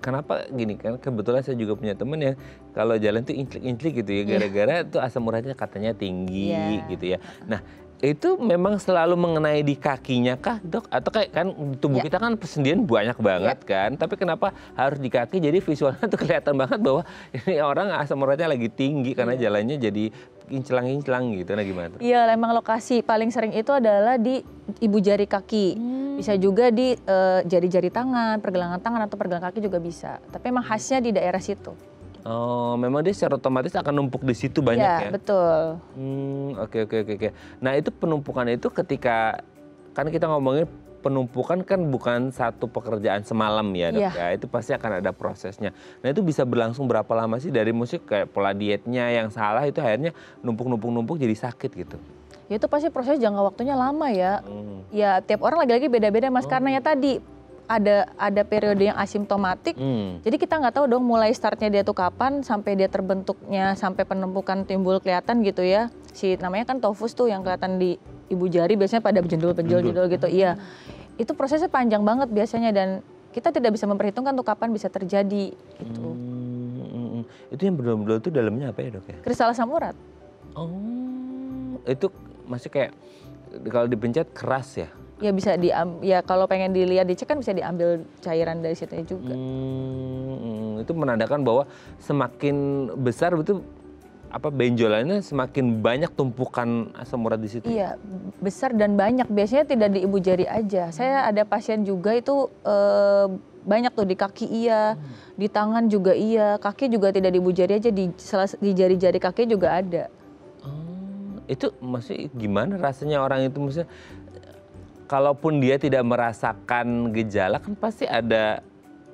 Speaker 2: Kenapa gini kan, kebetulan saya juga punya temen yang kalau jalan tuh inclik-inclik gitu ya, gara-gara tuh asam uratnya katanya tinggi gitu ya. Nah itu memang selalu mengenai di kakinya kah dok? Atau kayak kan tubuh kita kan persendian banyak banget kan, tapi kenapa harus di kaki? Jadi visualnya tuh kelihatan banget bahwa ini orang asam uratnya lagi tinggi karena jalannya jadi kinclang-kinclang gitu. Nah gimana?
Speaker 1: Iya, memang lokasi paling sering itu adalah di ibu jari kaki. Bisa juga di jari-jari tangan, pergelangan tangan atau pergelangan kaki juga bisa. Tapi memang khasnya di daerah situ.
Speaker 2: Oh, memang dia secara otomatis akan numpuk di situ banyak ya?
Speaker 1: Iya, betul.
Speaker 2: Oke. Nah itu penumpukan itu ketika, kan kita ngomongin penumpukan kan bukan satu pekerjaan semalam ya dok ya, itu pasti akan ada prosesnya. Nah itu bisa berlangsung berapa lama sih, dari musik kayak pola dietnya yang salah itu akhirnya numpuk jadi sakit gitu?
Speaker 1: Ya itu pasti proses jangka waktunya lama ya. Ya tiap orang lagi-lagi beda-beda mas, karena ya tadi ada periode yang asimptomatik. Jadi kita nggak tahu dong mulai startnya dia tuh kapan sampai dia terbentuknya, sampai penumpukan timbul kelihatan gitu ya. Si namanya kan tofus tuh yang kelihatan di ibu jari biasanya pada penjendul gitu. Iya. itu prosesnya panjang banget biasanya dan kita tidak bisa memperhitungkan tuh kapan bisa terjadi gitu.
Speaker 2: Itu yang benar-benar itu dalamnya apa ya dok ya?
Speaker 1: Kristal asam urat.
Speaker 2: Oh, itu masih kayak kalau dipencet keras ya?
Speaker 1: Ya bisa ya kalau pengen dilihat dicek kan bisa diambil cairan dari situ juga.
Speaker 2: Itu menandakan bahwa semakin besar itu benjolannya semakin banyak tumpukan asam urat di situ.
Speaker 1: Iya, besar dan banyak. Biasanya tidak di ibu jari aja. Saya ada pasien juga itu banyak tuh di kaki iya, di tangan juga iya, kaki juga tidak di ibu jari aja, di jari-jari kaki juga ada.
Speaker 2: Itu maksudnya gimana rasanya orang itu, maksudnya kalaupun dia tidak merasakan gejala kan pasti ada,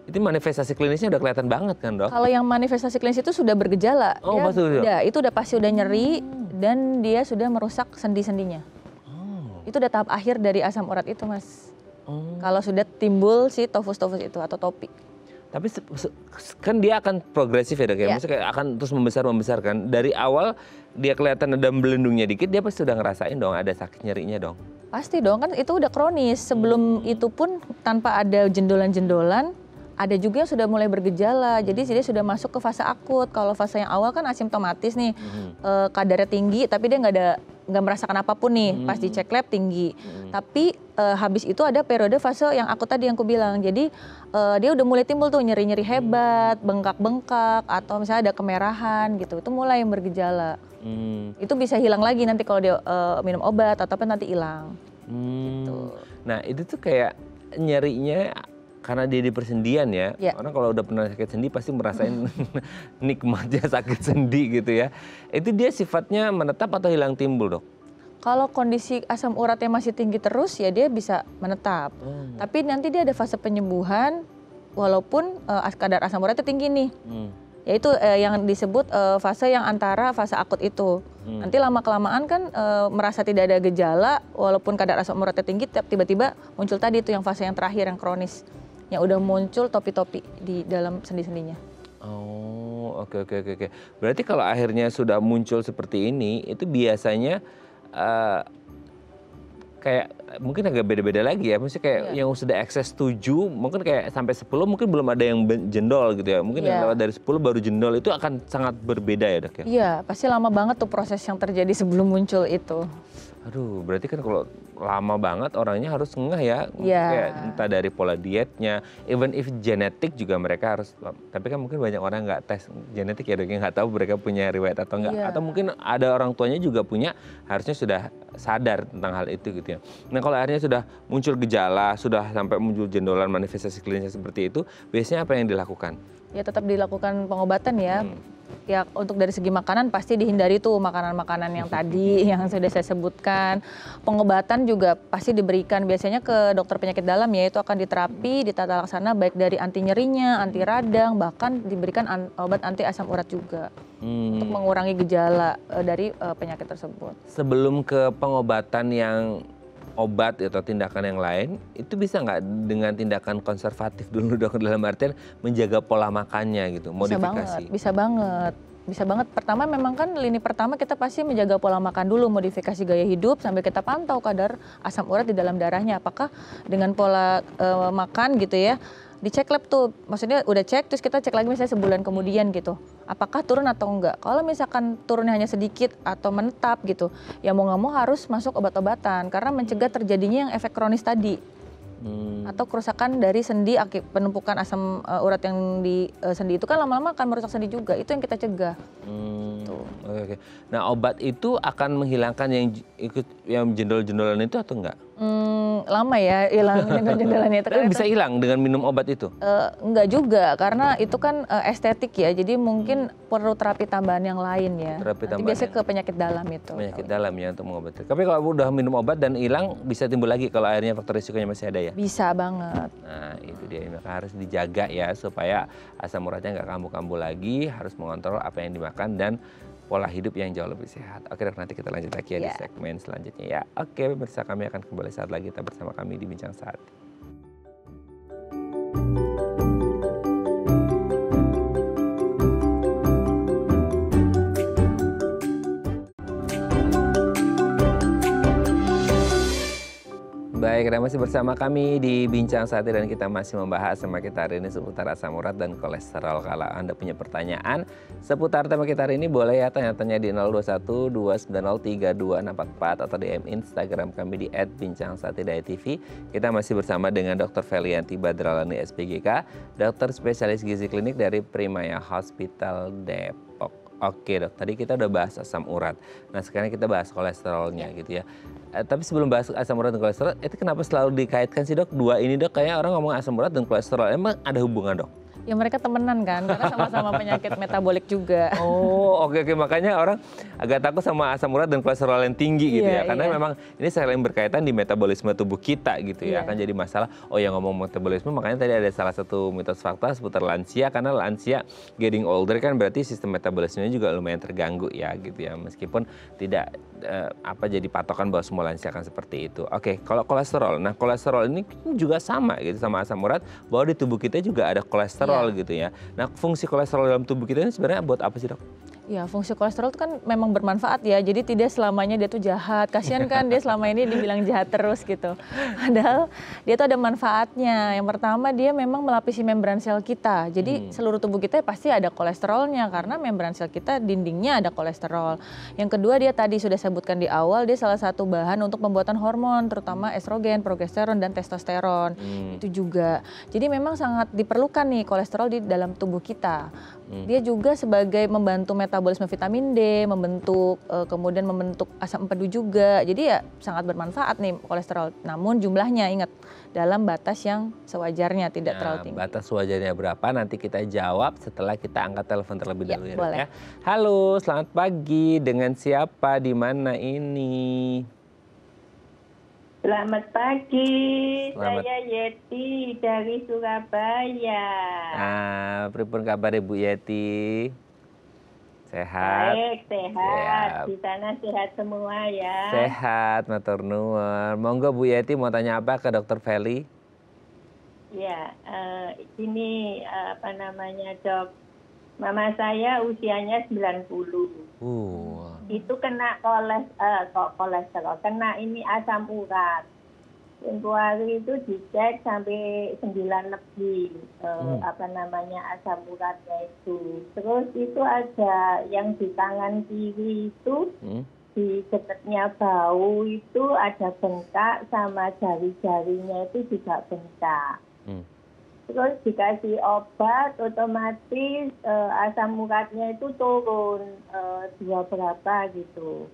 Speaker 2: itu manifestasi klinisnya udah kelihatan banget kan dok?
Speaker 1: Kalau yang manifestasi klinis itu sudah bergejala, itu udah pasti udah nyeri dan dia sudah merusak sendi-sendinya. Itu udah tahap akhir dari asam urat itu mas. Kalau sudah timbul si tofus-tofus itu atau topi.
Speaker 2: Tapi kan dia akan progresif ya dok ya, maksudnya kayak akan terus membesar kan. Dari awal dia kelihatan ada belendungnya dikit, dia pasti udah ngerasain dong ada sakit nyerinya dong.
Speaker 1: Pasti dong, kan itu udah kronis. Sebelum itu pun tanpa ada jendolan-jendolan, ada juga yang sudah mulai bergejala. Jadi dia sudah masuk ke fase akut. Kalau fase yang awal kan asimptomatis nih, kadarnya tinggi, tapi dia nggak merasakan apapun nih. Pas dicek lab tinggi. Tapi habis itu ada periode fase yang akut tadi yang aku bilang. Jadi dia udah mulai timbul tuh nyeri-nyeri hebat, bengkak-bengkak, atau misalnya ada kemerahan gitu. Itu mulai yang bergejala. Itu bisa hilang lagi nanti kalau dia minum obat atau nanti hilang. Gitu.
Speaker 2: Nah itu tuh kayak nyerinya karena dia di persendian ya. Orang kalau udah pernah sakit sendi pasti merasain nikmatnya sakit sendi gitu ya. Itu dia sifatnya menetap atau hilang timbul dok?
Speaker 1: Kalau kondisi asam uratnya masih tinggi terus ya dia bisa menetap. Tapi nanti dia ada fase penyembuhan walaupun kadar asam uratnya tinggi nih. Yaitu yang disebut fase yang antara fase akut itu. Nanti lama-kelamaan kan merasa tidak ada gejala walaupun kadar asam uratnya tinggi, tiba-tiba muncul tadi itu yang fase yang terakhir yang kronis. Yang udah muncul topi-topi di dalam sendi-sendinya.
Speaker 2: Oh, oke. Berarti kalau akhirnya sudah muncul seperti ini, itu biasanya kayak mungkin agak beda-beda lagi ya. Maksudnya kayak yang sudah ekses 7, mungkin kayak sampai 10 mungkin belum ada yang jendol gitu ya. Mungkin yang lewat dari 10 baru jendol, itu akan sangat berbeda ya dok ya?
Speaker 1: Iya, pasti lama banget tuh proses yang terjadi sebelum muncul itu.
Speaker 2: Aduh, berarti kan kalau lama banget orangnya harus ngeh ya. Kayak entah dari pola dietnya, even if genetik juga mereka harus. Tapi kan mungkin banyak orang nggak tes genetik ya dok, yang nggak tahu mereka punya riwayat atau enggak. Atau mungkin ada orang tuanya juga punya, harusnya sudah sadar tentang hal itu gitu ya. Nah kalau akhirnya sudah muncul gejala, sudah sampai muncul jendolan manifestasi klinisnya seperti itu, biasanya apa yang dilakukan? Ya
Speaker 1: tetap dilakukan pengobatan ya. Ya untuk dari segi makanan pasti dihindari tuh makanan-makanan yang tadi yang sudah saya sebutkan. Pengobatan juga pasti diberikan biasanya ke dokter penyakit dalam ya, itu akan diterapi, ditata laksana baik dari anti nyerinya, anti radang, bahkan diberikan obat anti asam urat juga untuk mengurangi gejala dari penyakit tersebut.
Speaker 2: Sebelum ke pengobatan yang obat atau tindakan yang lain, itu bisa nggak dengan tindakan konservatif dulu dok, dalam artian menjaga pola makannya gitu, modifikasi?
Speaker 1: Bisa banget. Pertama memang kan lini pertama kita pasti menjaga pola makan dulu, modifikasi gaya hidup sambil kita pantau kadar asam urat di dalam darahnya. Apakah dengan pola makan gitu ya, dicek lab tuh, maksudnya udah cek terus kita cek lagi misalnya sebulan kemudian gitu. Apakah turun atau enggak? Kalau misalkan turunnya hanya sedikit atau menetap gitu, ya mau nggak mau harus masuk obat-obatan karena mencegah terjadinya yang efek kronis tadi. Atau kerusakan dari sendi akibat penumpukan asam urat yang di sendi itu kan lama-lama akan merusak sendi juga. Itu yang kita cegah.
Speaker 2: Oke. Nah obat itu akan menghilangkan yang jendol-jendolan itu atau enggak?
Speaker 1: Lama ya hilang dengan jendolannya itu.
Speaker 2: Bisa hilang dengan minum obat itu?
Speaker 1: Enggak juga, karena itu kan estetik ya, jadi mungkin perlu terapi tambahan yang lain ya. Nanti biasanya ke penyakit dalam itu.
Speaker 2: Penyakit dalam ya untuk mengobati. Tapi kalau udah minum obat dan hilang, bisa timbul lagi kalau akhirnya faktor risikonya masih ada ya?
Speaker 1: Bisa banget.
Speaker 2: Nah itu dia, maka harus dijaga ya supaya asam uratnya nggak kambuh-kambuh lagi, harus mengontrol apa yang dimakan dan pola hidup yang jauh lebih sehat. Oke dok, nanti kita lanjut lagi ya di segmen selanjutnya ya. Oke pemirsa, kami akan kembali saat lagi, tetap bersama kami di Bincang Saat. Baik, Anda masih bersama kami di Bincang Sate dan kita masih membahas tema kita hari ini seputar asam urat dan kolesterol. Kalau Anda punya pertanyaan seputar tema kita hari ini, boleh ya tanya-tanya di 021 290 3244 atau DM Instagram kami di @bincangsateDietTV. Kita masih bersama dengan Dr. Felianti Badralani SPGK, dokter spesialis gizi klinik dari Primaya Hospital Depok. Oke dok, tadi kita udah bahas asam urat. Nah sekarang kita bahas kolesterolnya gitu ya. Tapi sebelum bahas asam urat dan kolesterol, itu kenapa selalu dikaitkan sih dok? Dua ini dok, kayaknya orang ngomong asam urat dan kolesterol. Emang ada hubungan dok?
Speaker 1: Ya mereka temenan kan, karena sama-sama penyakit metabolik juga.
Speaker 2: Oh oke, makanya orang agak takut sama asam urat dan kolesterol yang tinggi gitu ya. Karena memang ini saling berkaitan di metabolisme tubuh kita gitu ya. Akan jadi masalah, oh yang ngomong metabolisme, makanya tadi ada salah satu mitos fakta seputar lansia. Karena lansia getting older kan berarti sistem metabolismenya juga lumayan terganggu ya gitu ya. Meskipun tidak jadi patokan bahwa semua lansia akan seperti itu. Oke, kalau kolesterol. Nah kolesterol ini juga sama gitu sama asam urat, bahwa di tubuh kita juga ada kolesterol gitu ya. Nah, fungsi kolesterol dalam tubuh kita ini sebenarnya buat apa sih, dok?
Speaker 1: Ya, fungsi kolesterol itu kan memang bermanfaat ya. Jadi tidak selamanya dia tuh jahat. Kasihan kan dia selama ini dibilang jahat terus gitu. Padahal dia tuh ada manfaatnya. Yang pertama dia memang melapisi membran sel kita. Jadi seluruh tubuh kita pasti ada kolesterolnya karena membran sel kita dindingnya ada kolesterol. Yang kedua dia tadi sudah sebutkan di awal, dia salah satu bahan untuk pembuatan hormon terutama estrogen, progesteron dan testosteron. Itu juga. Jadi memang sangat diperlukan nih kolesterol di dalam tubuh kita. Dia juga sebagai membantu metabolisme vitamin D, kemudian membentuk asam empedu juga. Jadi ya sangat bermanfaat nih kolesterol. Namun jumlahnya ingat dalam batas yang sewajarnya, tidak terlalu tinggi.
Speaker 2: Batas wajarnya berapa nanti kita jawab setelah kita angkat telepon terlebih dahulu
Speaker 1: boleh.
Speaker 2: ya. Halo, selamat pagi. Dengan siapa di mana ini?
Speaker 3: Selamat pagi, saya Yeti dari Surabaya.
Speaker 2: Pripun kabar Ibu Yeti? Sehat?
Speaker 3: Baik, sehat. Di sana sehat semua ya?
Speaker 2: Sehat, matur nuwun. Monggo Bu Yeti mau tanya apa ke Dokter Feli?
Speaker 3: Ya, ini dok. Mama saya usianya 90. Itu kena kolesterol, kena ini asam urat. Tempo hari itu dicek sampai 9 lebih asam uratnya itu. Terus itu ada yang di tangan kiri itu di dekatnya bau itu ada bengkak sama jari-jarinya itu juga bengkak. Terus dikasih obat, otomatis asam uratnya itu turun 2 berapa gitu.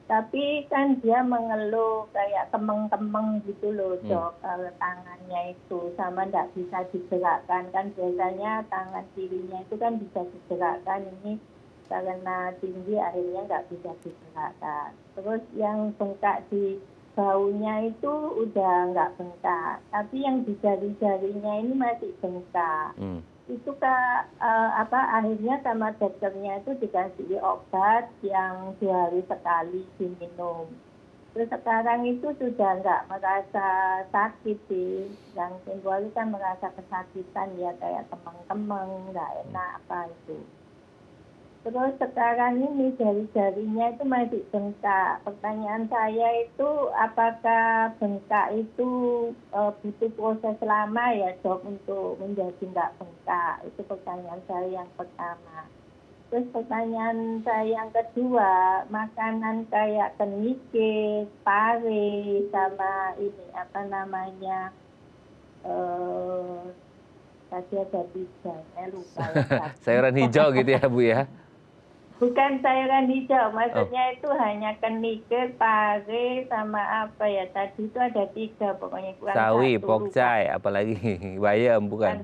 Speaker 3: Tapi kan dia mengeluh kayak kemeng-kemeng gitu loh dok, tangannya itu sama nggak bisa digerakkan. Kan biasanya tangan kirinya itu kan bisa digerakkan, ini karena tinggi akhirnya nggak bisa digerakkan. Terus yang bengkak di baunya itu udah nggak bengkak, tapi yang di jari-jarinya ini masih bengkak. Itu akhirnya sama dokternya itu dikasih obat yang 2 hari sekali diminum. Terus sekarang itu sudah nggak merasa sakit sih. Yang tempoh hari kan merasa kesakitan ya, kayak kemeng-kemeng, nggak enak apa itu. Terus sekarang ini jari-jarinya itu masih bengkak. Pertanyaan saya itu apakah bengkak itu butuh proses lama ya dok untuk menjadi nggak bengkak? Itu pertanyaan saya yang pertama. Terus pertanyaan saya yang kedua, makanan kayak kenikir, pare, sama ini tadi ada 3, saya lupa.
Speaker 2: Sayuran hijau gitu ya Bu ya?
Speaker 3: Bukan sayuran hijau, maksudnya itu hanya kenikir, pare, sama apa ya, tadi itu ada 3 pokoknya.
Speaker 2: Sawi, pokcai, apalagi bayam, bukan?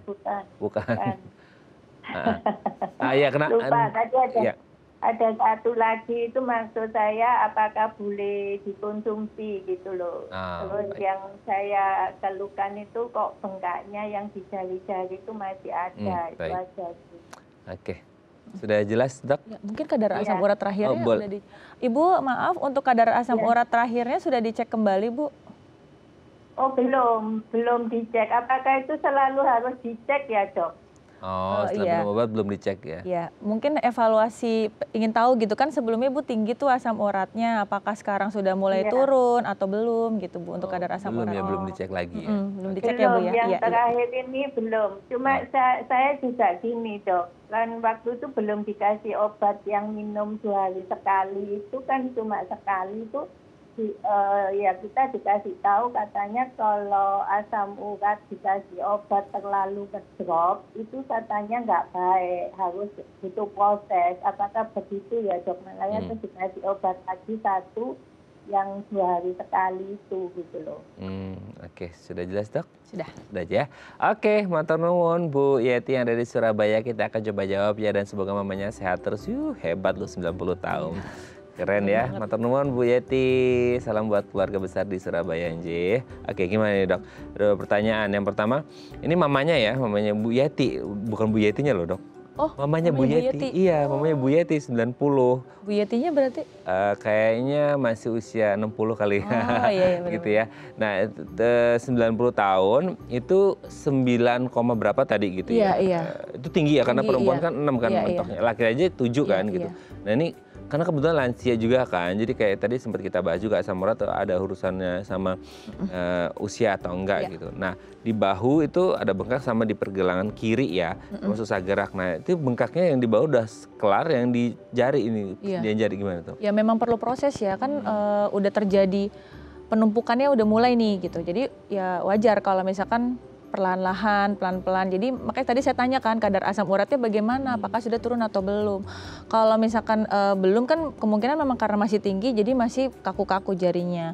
Speaker 3: Bukan.
Speaker 2: Ya, kena.
Speaker 3: Lupa, tadi ada 1 lagi itu maksud saya apakah boleh dikonsumsi gitu loh. Terus baik. Yang saya keluhkan itu kok bengkaknya yang di jari-jari itu masih ada, itu aja sih.
Speaker 2: Oke. Sudah jelas, dok?
Speaker 1: Ya, mungkin kadar asam urat terakhirnya sudah Ibu, maaf, untuk kadar asam urat terakhirnya sudah dicek kembali, Bu?
Speaker 3: Oh, belum dicek. Apakah itu selalu harus dicek ya, dok?
Speaker 2: Oh, setelah minum obat belum dicek ya?
Speaker 1: Ya, mungkin evaluasi ingin tahu gitu kan sebelumnya Ibu tinggi tuh asam uratnya, apakah sekarang sudah mulai turun atau belum gitu Bu untuk kadar asam urat?
Speaker 2: Belum dicek lagi ya?
Speaker 1: Belum dicek ya Bu ya?
Speaker 3: Yang terakhir ini belum. Cuma saya juga gini Dok, kan waktu itu belum dikasih obat yang minum 2 hari sekali, itu kan cuma sekali itu. Ya kita dikasih tahu katanya kalau asam urat dikasih obat terlalu ngedrop itu katanya nggak baik, harus butuh proses. Apakah begitu ya Dok? Makanya terus dikasih obat lagi 1 yang 2 hari sekali itu gitu loh.
Speaker 2: Oke, sudah jelas Dok?
Speaker 1: Sudah
Speaker 2: ya. Oke, matur nuwun Bu Yeti yang dari Surabaya, kita akan coba jawab ya dan semoga mamanya sehat terus. Hebat lu 90 tahun. Keren ya, matur nuwun Bu Yeti. Salam buat keluarga besar di Surabaya nggih. Oke, gimana nih Dok? Ada pertanyaan. Yang pertama, ini mamanya Bu Yeti, bukan Bu Yetinya loh Dok.
Speaker 1: Oh,
Speaker 2: mamanya Bu Yeti. Iya, mamanya Bu Yeti 90.
Speaker 1: Bu Yetinya berarti?
Speaker 2: Kayaknya masih usia 60 kali.
Speaker 1: Oh iya,
Speaker 2: gitu ya. Nah, 90 tahun itu 9, berapa tadi gitu ya.
Speaker 1: Iya.
Speaker 2: Itu tinggi ya, karena perempuan kan 6 kan mentoknya. Laki aja 7 kan gitu. Nah ini karena kebetulan lansia juga kan, jadi kayak tadi sempat kita bahas juga asam urat ada urusannya sama usia atau enggak gitu. Nah di bahu itu ada bengkak sama di pergelangan kiri ya, susah gerak. Nah itu bengkaknya yang di bahu udah kelar, yang di jari ini, di jari gimana tuh?
Speaker 1: Ya memang perlu proses ya, kan udah terjadi penumpukannya udah mulai nih gitu. Jadi ya wajar kalau misalkan perlahan-lahan, pelan-pelan. Jadi makanya tadi saya tanyakan kadar asam uratnya bagaimana, apakah sudah turun atau belum. Kalau misalkan belum kan kemungkinan memang karena masih tinggi jadi masih kaku-kaku jarinya.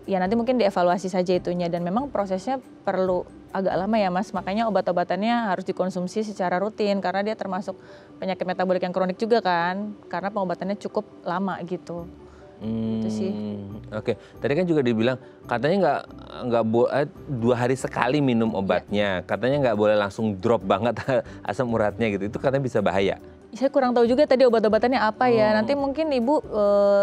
Speaker 1: Ya nanti mungkin dievaluasi saja itunya dan memang prosesnya perlu agak lama ya Mas. Makanya obat-obatannya harus dikonsumsi secara rutin karena dia termasuk penyakit metabolik yang kronik juga kan. Karena pengobatannya cukup lama gitu. Itu sih.
Speaker 2: Oke, tadi kan juga dibilang katanya nggak 2 hari sekali minum obatnya, katanya nggak boleh langsung drop banget asam uratnya gitu. Itu katanya bisa bahaya.
Speaker 1: Saya kurang tahu juga tadi obat-obatannya apa ya. Nanti mungkin Ibu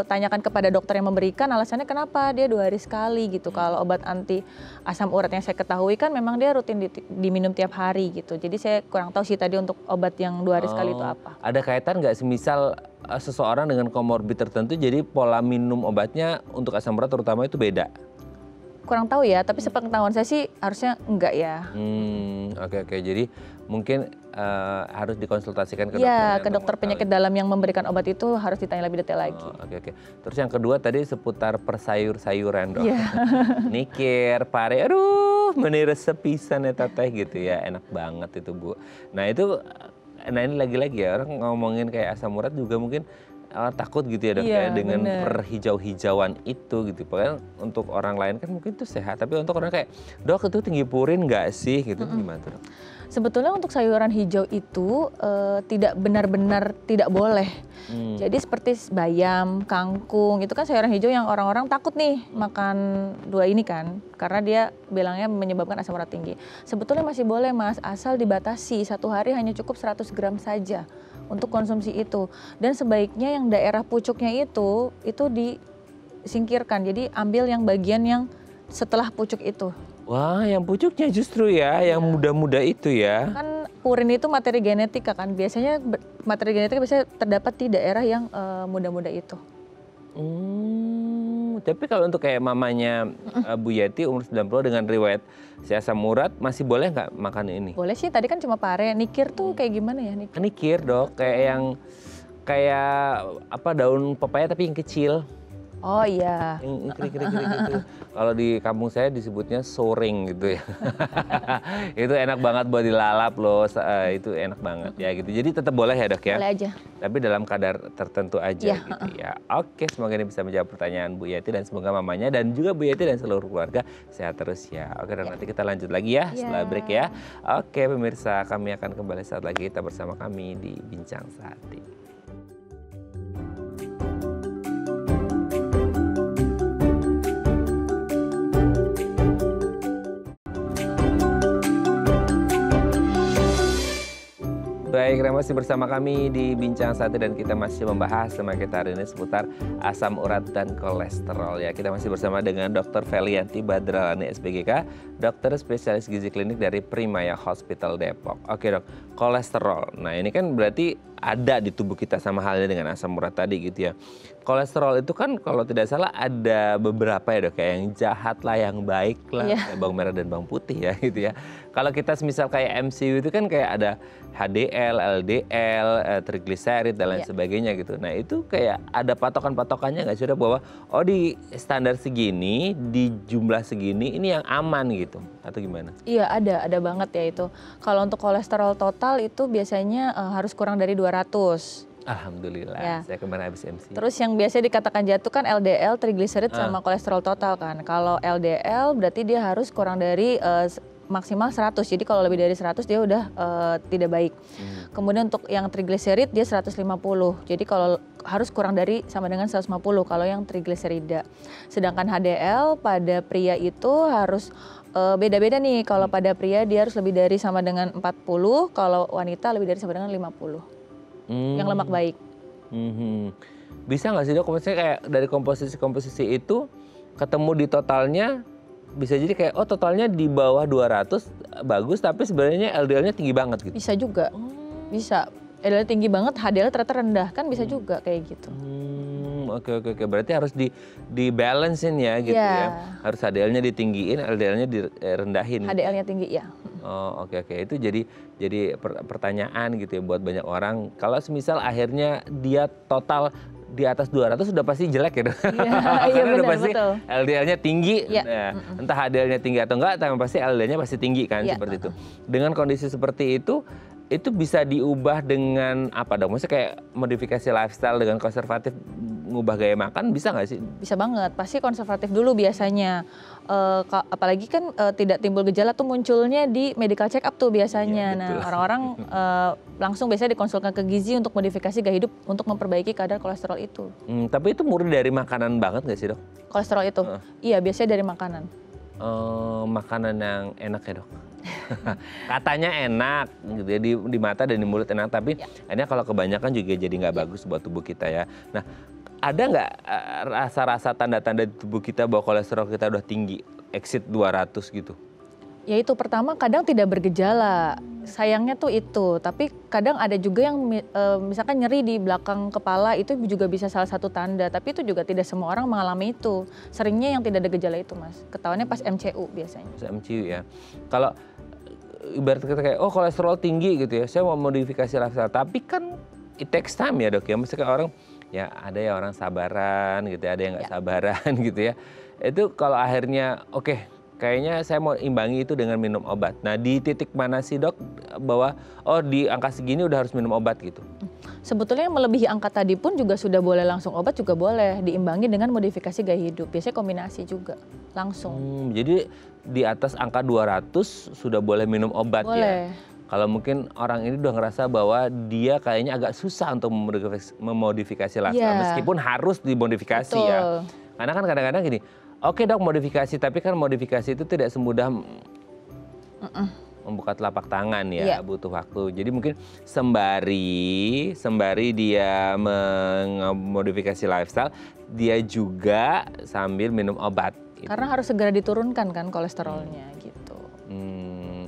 Speaker 1: tanyakan kepada dokter yang memberikan alasannya kenapa dia 2 hari sekali gitu. Kalau obat anti asam urat yang saya ketahui kan memang dia rutin diminum tiap hari gitu. Jadi saya kurang tahu sih tadi untuk obat yang 2 hari sekali itu apa.
Speaker 2: Ada kaitan nggak semisal seseorang dengan komorbid tertentu jadi pola minum obatnya untuk asam urat terutama itu beda?
Speaker 1: Kurang tahu ya, tapi sepengetahuan saya sih harusnya enggak ya.
Speaker 2: Oke. Jadi mungkin harus dikonsultasikan ke dokter.
Speaker 1: Iya, ke dokter penyakit dalam yang memberikan obat itu harus ditanya lebih detail lagi.
Speaker 2: Oke. Terus yang kedua tadi seputar persayur-sayuran Dok.
Speaker 1: Iya.
Speaker 2: Nikir, pare, aduh meni resep pisan eta teh gitu ya, enak banget itu Bu. Nah ini lagi-lagi ya orang ngomongin kayak asam urat juga mungkin takut gitu ya Dok ya dengan perhijau-hijauan itu gitu. Padahal untuk orang lain kan mungkin itu sehat, tapi untuk orang kayak Dok itu tinggi purin nggak sih gitu, gimana tuh Dok?
Speaker 1: Sebetulnya untuk sayuran hijau itu tidak benar-benar tidak boleh. Jadi seperti bayam, kangkung itu kan sayuran hijau yang orang-orang takut nih makan 2 ini kan. Karena dia bilangnya menyebabkan asam urat tinggi. Sebetulnya masih boleh Mas, asal dibatasi 1 hari hanya cukup 100 gram saja untuk konsumsi itu. Dan sebaiknya yang daerah pucuknya itu disingkirkan. Jadi ambil yang bagian yang setelah pucuk itu.
Speaker 2: Wah, yang pucuknya justru ya, yang muda-muda itu ya.
Speaker 1: Kan purin itu materi genetika kan, biasanya materi genetika biasanya terdapat di daerah yang muda-muda itu.
Speaker 2: Tapi kalau untuk kayak mamanya Bu Yeti umur 90 dengan riwayat si asam urat masih boleh nggak makan ini?
Speaker 1: Boleh sih, tadi kan cuma pare. Nikir tuh kayak gimana ya?
Speaker 2: Nikir Dok, kayak daun pepaya tapi yang kecil.
Speaker 1: Oh iya.
Speaker 2: Kiri-kiri gitu. Kalau di kampung saya disebutnya soring gitu ya. Itu enak banget buat dilalap loh, itu enak banget ya gitu. Jadi tetap boleh ya Dok ya?
Speaker 1: Boleh aja.
Speaker 2: Tapi dalam kadar tertentu aja gitu ya. Oke, semoga ini bisa menjawab pertanyaan Bu Yeti dan semoga mamanya dan juga Bu Yeti dan seluruh keluarga sehat terus ya. Oke, dan nanti kita lanjut lagi ya setelah break ya. Oke pemirsa, kami akan kembali saat lagi, kita bersama kami di Bincang Sehati. Baik, masih bersama kami di Bincang Santai dan kita masih membahas tema kita hari ini seputar asam urat dan kolesterol ya. Kita masih bersama dengan Dr. Felianti Badralani SPGK, dokter spesialis gizi klinik dari Primaya Hospital Depok. Oke dok, kolesterol. Nah ini kan berarti ada di tubuh kita sama halnya dengan asam urat tadi gitu ya. Kolesterol itu kan kalau tidak salah ada beberapa ya dok, kayak yang jahat lah, yang baik lah, kayak bawang merah dan bawang putih ya gitu ya. Kalau kita misal kayak MCU itu kan kayak ada HDL, LDL, trigliserid dan lain sebagainya gitu. Nah itu kayak ada patokan-patokannya nggak sih dok, bahwa oh di standar segini, di jumlah segini ini yang aman gitu atau gimana?
Speaker 1: Iya ada banget ya itu. Kalau untuk kolesterol total itu biasanya harus kurang dari 200.
Speaker 2: Alhamdulillah,
Speaker 1: ya.
Speaker 2: Saya kemarin habis MC.
Speaker 1: Terus yang biasa dikatakan jatuh kan LDL, trigliserid sama kolesterol total kan. Kalau LDL berarti dia harus kurang dari maksimal 100. Jadi kalau lebih dari 100 dia udah tidak baik. Kemudian untuk yang trigliserid dia 150. Jadi kalau harus kurang dari sama dengan 150 kalau yang trigliserida. Sedangkan HDL pada pria itu harus beda-beda nih. Kalau pada pria dia harus lebih dari sama dengan 40, kalau wanita lebih dari sama dengan 50. Yang lemak baik.
Speaker 2: Bisa nggak sih dok, maksudnya kayak dari komposisi itu ketemu di totalnya, bisa jadi kayak oh totalnya di bawah 200 bagus tapi sebenarnya LDL-nya tinggi banget gitu?
Speaker 1: Bisa juga, bisa. LDL tinggi banget, HDL ternyata rendah, kan bisa juga kayak gitu.
Speaker 2: Oke. Berarti harus di balancein ya gitu ya. Harus HDL-nya ditinggiin, LDL-nya direndahin.
Speaker 1: HDL-nya tinggi ya.
Speaker 2: Oh oke. Itu jadi pertanyaan gitu ya buat banyak orang. Kalau semisal akhirnya dia total di atas 200 sudah pasti jelek ya dok.
Speaker 1: Iya
Speaker 2: udah pasti
Speaker 1: betul.
Speaker 2: LDL-nya tinggi.
Speaker 1: Ya.
Speaker 2: Nah, entah HDL-nya tinggi atau enggak, tapi pasti LDL-nya pasti tinggi kan seperti itu. Dengan kondisi seperti itu bisa diubah dengan apa dong? Maksudnya kayak modifikasi lifestyle dengan konservatif, ngubah gaya makan bisa nggak sih?
Speaker 1: Bisa banget, pasti konservatif dulu biasanya. Apalagi kan tidak timbul gejala tuh munculnya di medical check up tuh biasanya. Nah orang-orang langsung biasanya dikonsulkan ke gizi untuk modifikasi gaya hidup untuk memperbaiki kadar kolesterol itu.
Speaker 2: Tapi itu murni dari makanan banget nggak sih dok?
Speaker 1: Kolesterol itu? Iya biasanya dari makanan.
Speaker 2: Makanan yang enak ya dok? Katanya enak gitu ya, di mata dan di mulut enak, tapi akhirnya kalau kebanyakan juga jadi nggak bagus buat tubuh kita ya. Nah ada nggak rasa-rasa tanda-tanda di tubuh kita bahwa kolesterol kita udah tinggi, exceed 200 gitu?
Speaker 1: Ya itu pertama kadang tidak bergejala, sayangnya tuh itu. Tapi kadang ada juga yang misalkan nyeri di belakang kepala itu juga bisa salah satu tanda. Tapi itu juga tidak semua orang mengalami itu. Seringnya yang tidak ada gejala itu mas, ketahuannya pas MCU biasanya.
Speaker 2: Pas MCU ya. Kalau ibarat kita kayak oh kolesterol tinggi gitu ya, saya mau modifikasi lifestyle. Tapi kan it takes time ya dok ya, maksudnya orang ya ada ya orang sabaran gitu ya, ada yang nggak sabaran gitu ya. Itu kalau akhirnya oke, kayaknya saya mau imbangi itu dengan minum obat. Nah di titik mana sih dok bahwa oh di angka segini udah harus minum obat gitu?
Speaker 1: Sebetulnya yang melebihi angka tadi pun juga sudah boleh langsung obat, juga boleh diimbangi dengan modifikasi gaya hidup. Biasanya kombinasi juga langsung.
Speaker 2: Jadi di atas angka 200 sudah boleh minum obat ya? Kalau mungkin orang ini udah ngerasa bahwa dia kayaknya agak susah untuk memodifikasi lifestyle, meskipun harus dimodifikasi ya. Karena kan kadang-kadang gini, oke dok modifikasi, tapi kan modifikasi itu tidak semudah membuka telapak tangan ya, butuh waktu. Jadi mungkin sembari dia memodifikasi lifestyle, dia juga sambil minum obat. Gitu.
Speaker 1: Karena harus segera diturunkan kan kolesterolnya gitu.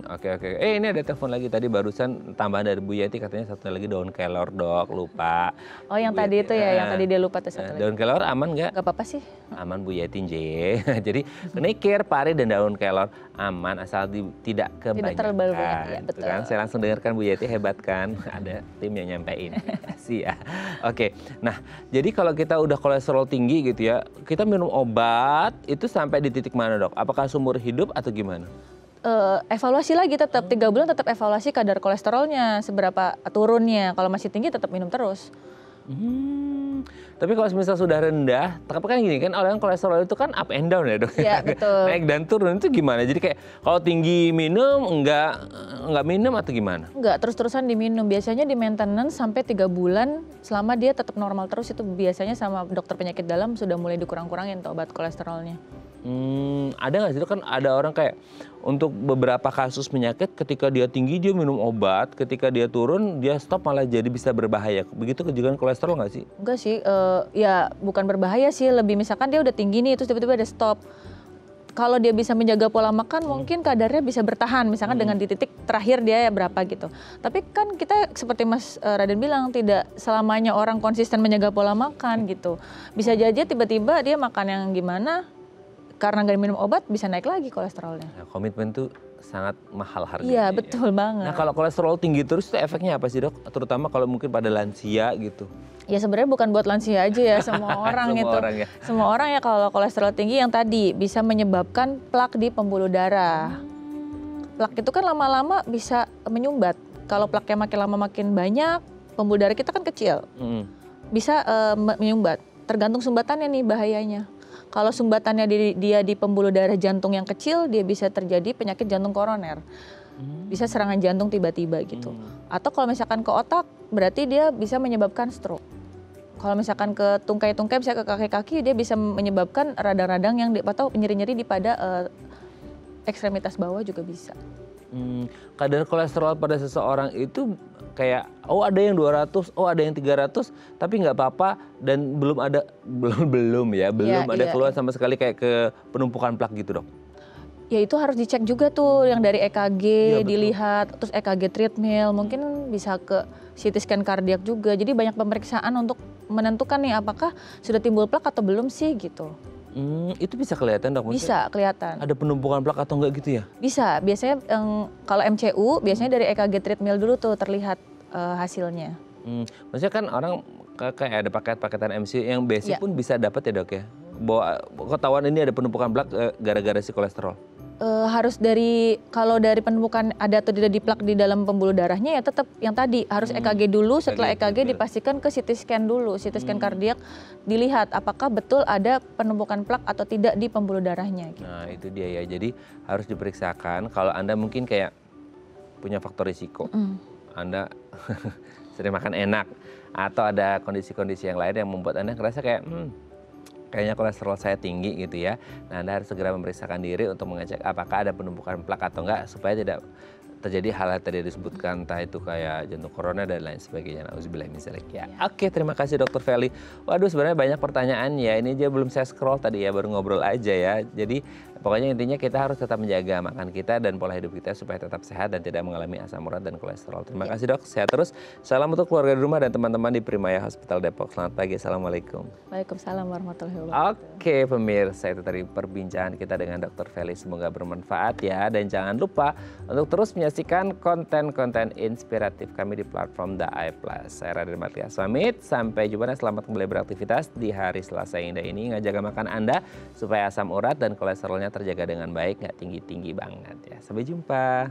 Speaker 2: Oke. Ini ada telepon lagi tadi barusan, tambahan dari Bu Yeti, katanya satu lagi daun kelor dok, lupa.
Speaker 1: Oh yang
Speaker 2: Bu
Speaker 1: tadi
Speaker 2: Yeti,
Speaker 1: itu ya, yang tadi dia lupa tuh satu lagi.
Speaker 2: Daun kelor aman nggak?
Speaker 1: Nggak apa-apa sih.
Speaker 2: Aman Bu Yeti J. Jadi kenikir, pari dan daun kelor aman asal tidak kebanyakan.
Speaker 1: Tidak terlalu banyak ya, betul.
Speaker 2: Kan? Saya langsung dengarkan Bu Yeti, hebat kan? Ada tim yang nyampein. Sih ya. Oke. Nah jadi kalau kita udah kolesterol tinggi gitu ya, kita minum obat itu sampai di titik mana dok? Apakah seumur hidup atau gimana?
Speaker 1: Evaluasi lagi tetap 3 bulan, tetap evaluasi kadar kolesterolnya seberapa turunnya. Kalau masih tinggi tetap minum terus.
Speaker 2: Tapi kalau misal sudah rendah, tapi kan gini kan orang kolesterol itu kan up and down ya dok.
Speaker 1: Iya betul.
Speaker 2: Naik dan turun itu gimana? Jadi kayak kalau tinggi minum enggak minum atau gimana?
Speaker 1: Enggak, terus-terusan diminum. Biasanya di maintenance sampai 3 bulan, selama dia tetap normal terus itu biasanya sama dokter penyakit dalam sudah mulai dikurang-kurangin tuh obat kolesterolnya.
Speaker 2: Ada nggak sih, itu kan ada orang kayak untuk beberapa kasus penyakit ketika dia tinggi dia minum obat, ketika dia turun dia stop malah jadi bisa berbahaya. Begitu juga dengan kolesterol nggak sih?
Speaker 1: Enggak sih, ya bukan berbahaya sih, lebih misalkan dia udah tinggi nih terus tiba-tiba ada stop. Kalau dia bisa menjaga pola makan mungkin kadarnya bisa bertahan misalkan dengan di titik terakhir dia ya berapa gitu. Tapi kan kita seperti Mas Raden bilang tidak selamanya orang konsisten menjaga pola makan gitu. Bisa jadi tiba-tiba dia makan yang gimana karena nggak minum obat bisa naik lagi kolesterolnya.
Speaker 2: Nah, komitmen tuh sangat mahal harganya.
Speaker 1: Iya betul banget.
Speaker 2: Nah kalau kolesterol tinggi terus itu efeknya apa sih dok? Terutama kalau mungkin pada lansia gitu.
Speaker 1: Ya sebenarnya bukan buat lansia aja ya, semua orang
Speaker 2: Semua
Speaker 1: itu.
Speaker 2: orang ya.
Speaker 1: Semua orang ya kalau kolesterol tinggi yang tadi bisa menyebabkan plak di pembuluh darah. Plak itu kan lama-lama bisa menyumbat. Kalau plaknya makin lama makin banyak, pembuluh darah kita kan kecil. Bisa menyumbat. Tergantung sumbatannya nih bahayanya. Kalau sumbatannya dia di pembuluh darah jantung yang kecil, dia bisa terjadi penyakit jantung koroner. Bisa serangan jantung tiba-tiba gitu. Atau kalau misalkan ke otak, berarti dia bisa menyebabkan stroke. Kalau misalkan ke tungkai-tungkai, bisa ke kaki-kaki, dia bisa menyebabkan radang-radang yang atau nyeri-nyeri di pada ekstremitas bawah juga bisa.
Speaker 2: Kadar kolesterol pada seseorang itu kayak ada yang 200, ada yang 300, tapi nggak apa-apa dan belum ada keluar sama sekali kayak ke penumpukan plak gitu dok.
Speaker 1: Ya itu harus dicek juga tuh yang dari EKG dilihat, terus EKG treadmill, mungkin bisa ke CT scan kardiak juga. Jadi banyak pemeriksaan untuk menentukan nih apakah sudah timbul plak atau belum sih gitu.
Speaker 2: Itu bisa kelihatan dok?
Speaker 1: Bisa kelihatan.
Speaker 2: Ada penumpukan plak atau enggak gitu ya?
Speaker 1: Bisa, biasanya kalau MCU biasanya dari EKG treadmill dulu tuh terlihat hasilnya.
Speaker 2: Maksudnya kan orang kayak ada paket-paketan MCU yang basic pun bisa dapat ya dok ya? Bahwa ketahuan ini ada penumpukan plak gara-gara si kolesterol?
Speaker 1: Harus kalau dari penumpukan ada atau tidak di plak di dalam pembuluh darahnya ya tetap yang tadi harus EKG dulu, setelah EKG dipastikan ke CT scan dulu, CT scan kardiak dilihat apakah betul ada penumpukan plak atau tidak di pembuluh darahnya. Gitu.
Speaker 2: Nah itu dia ya, jadi harus diperiksakan kalau Anda mungkin kayak punya faktor risiko, Anda sering makan enak atau ada kondisi-kondisi yang lain yang membuat Anda ngerasa kayak kayaknya kolesterol saya tinggi gitu ya. Nah Anda harus segera memeriksakan diri untuk mengecek apakah ada penumpukan plak atau enggak supaya tidak terjadi hal yang tadi disebutkan, entah itu kayak jantung koroner dan lain sebagainya. Nauzubillah min dzalik ya. Oke, terima kasih Dokter Feli. Waduh sebenarnya banyak pertanyaan ya. Ini aja belum saya scroll tadi ya, baru ngobrol aja ya. Jadi pokoknya intinya kita harus tetap menjaga makan kita dan pola hidup kita supaya tetap sehat dan tidak mengalami asam urat dan kolesterol. Terima kasih dok, sehat terus. Salam untuk keluarga di rumah dan teman-teman di Primaya Hospital Depok. Selamat pagi, assalamualaikum.
Speaker 1: Waalaikumsalam warahmatullahi wabarakatuh.
Speaker 2: Oke pemirsa, itu tadi perbincangan kita dengan Dokter Feli. Semoga bermanfaat ya. Dan jangan lupa untuk terus menyaksikan konten-konten inspiratif kami di platform The Eye Plus. Saya Raden Martia pamit, sampai jumpa dan selamat kembali beraktivitas di hari Selasa yang indah ini. Ngajaga makan Anda supaya asam urat dan kolesterolnya terjaga dengan baik, nggak tinggi-tinggi banget ya. Sampai jumpa.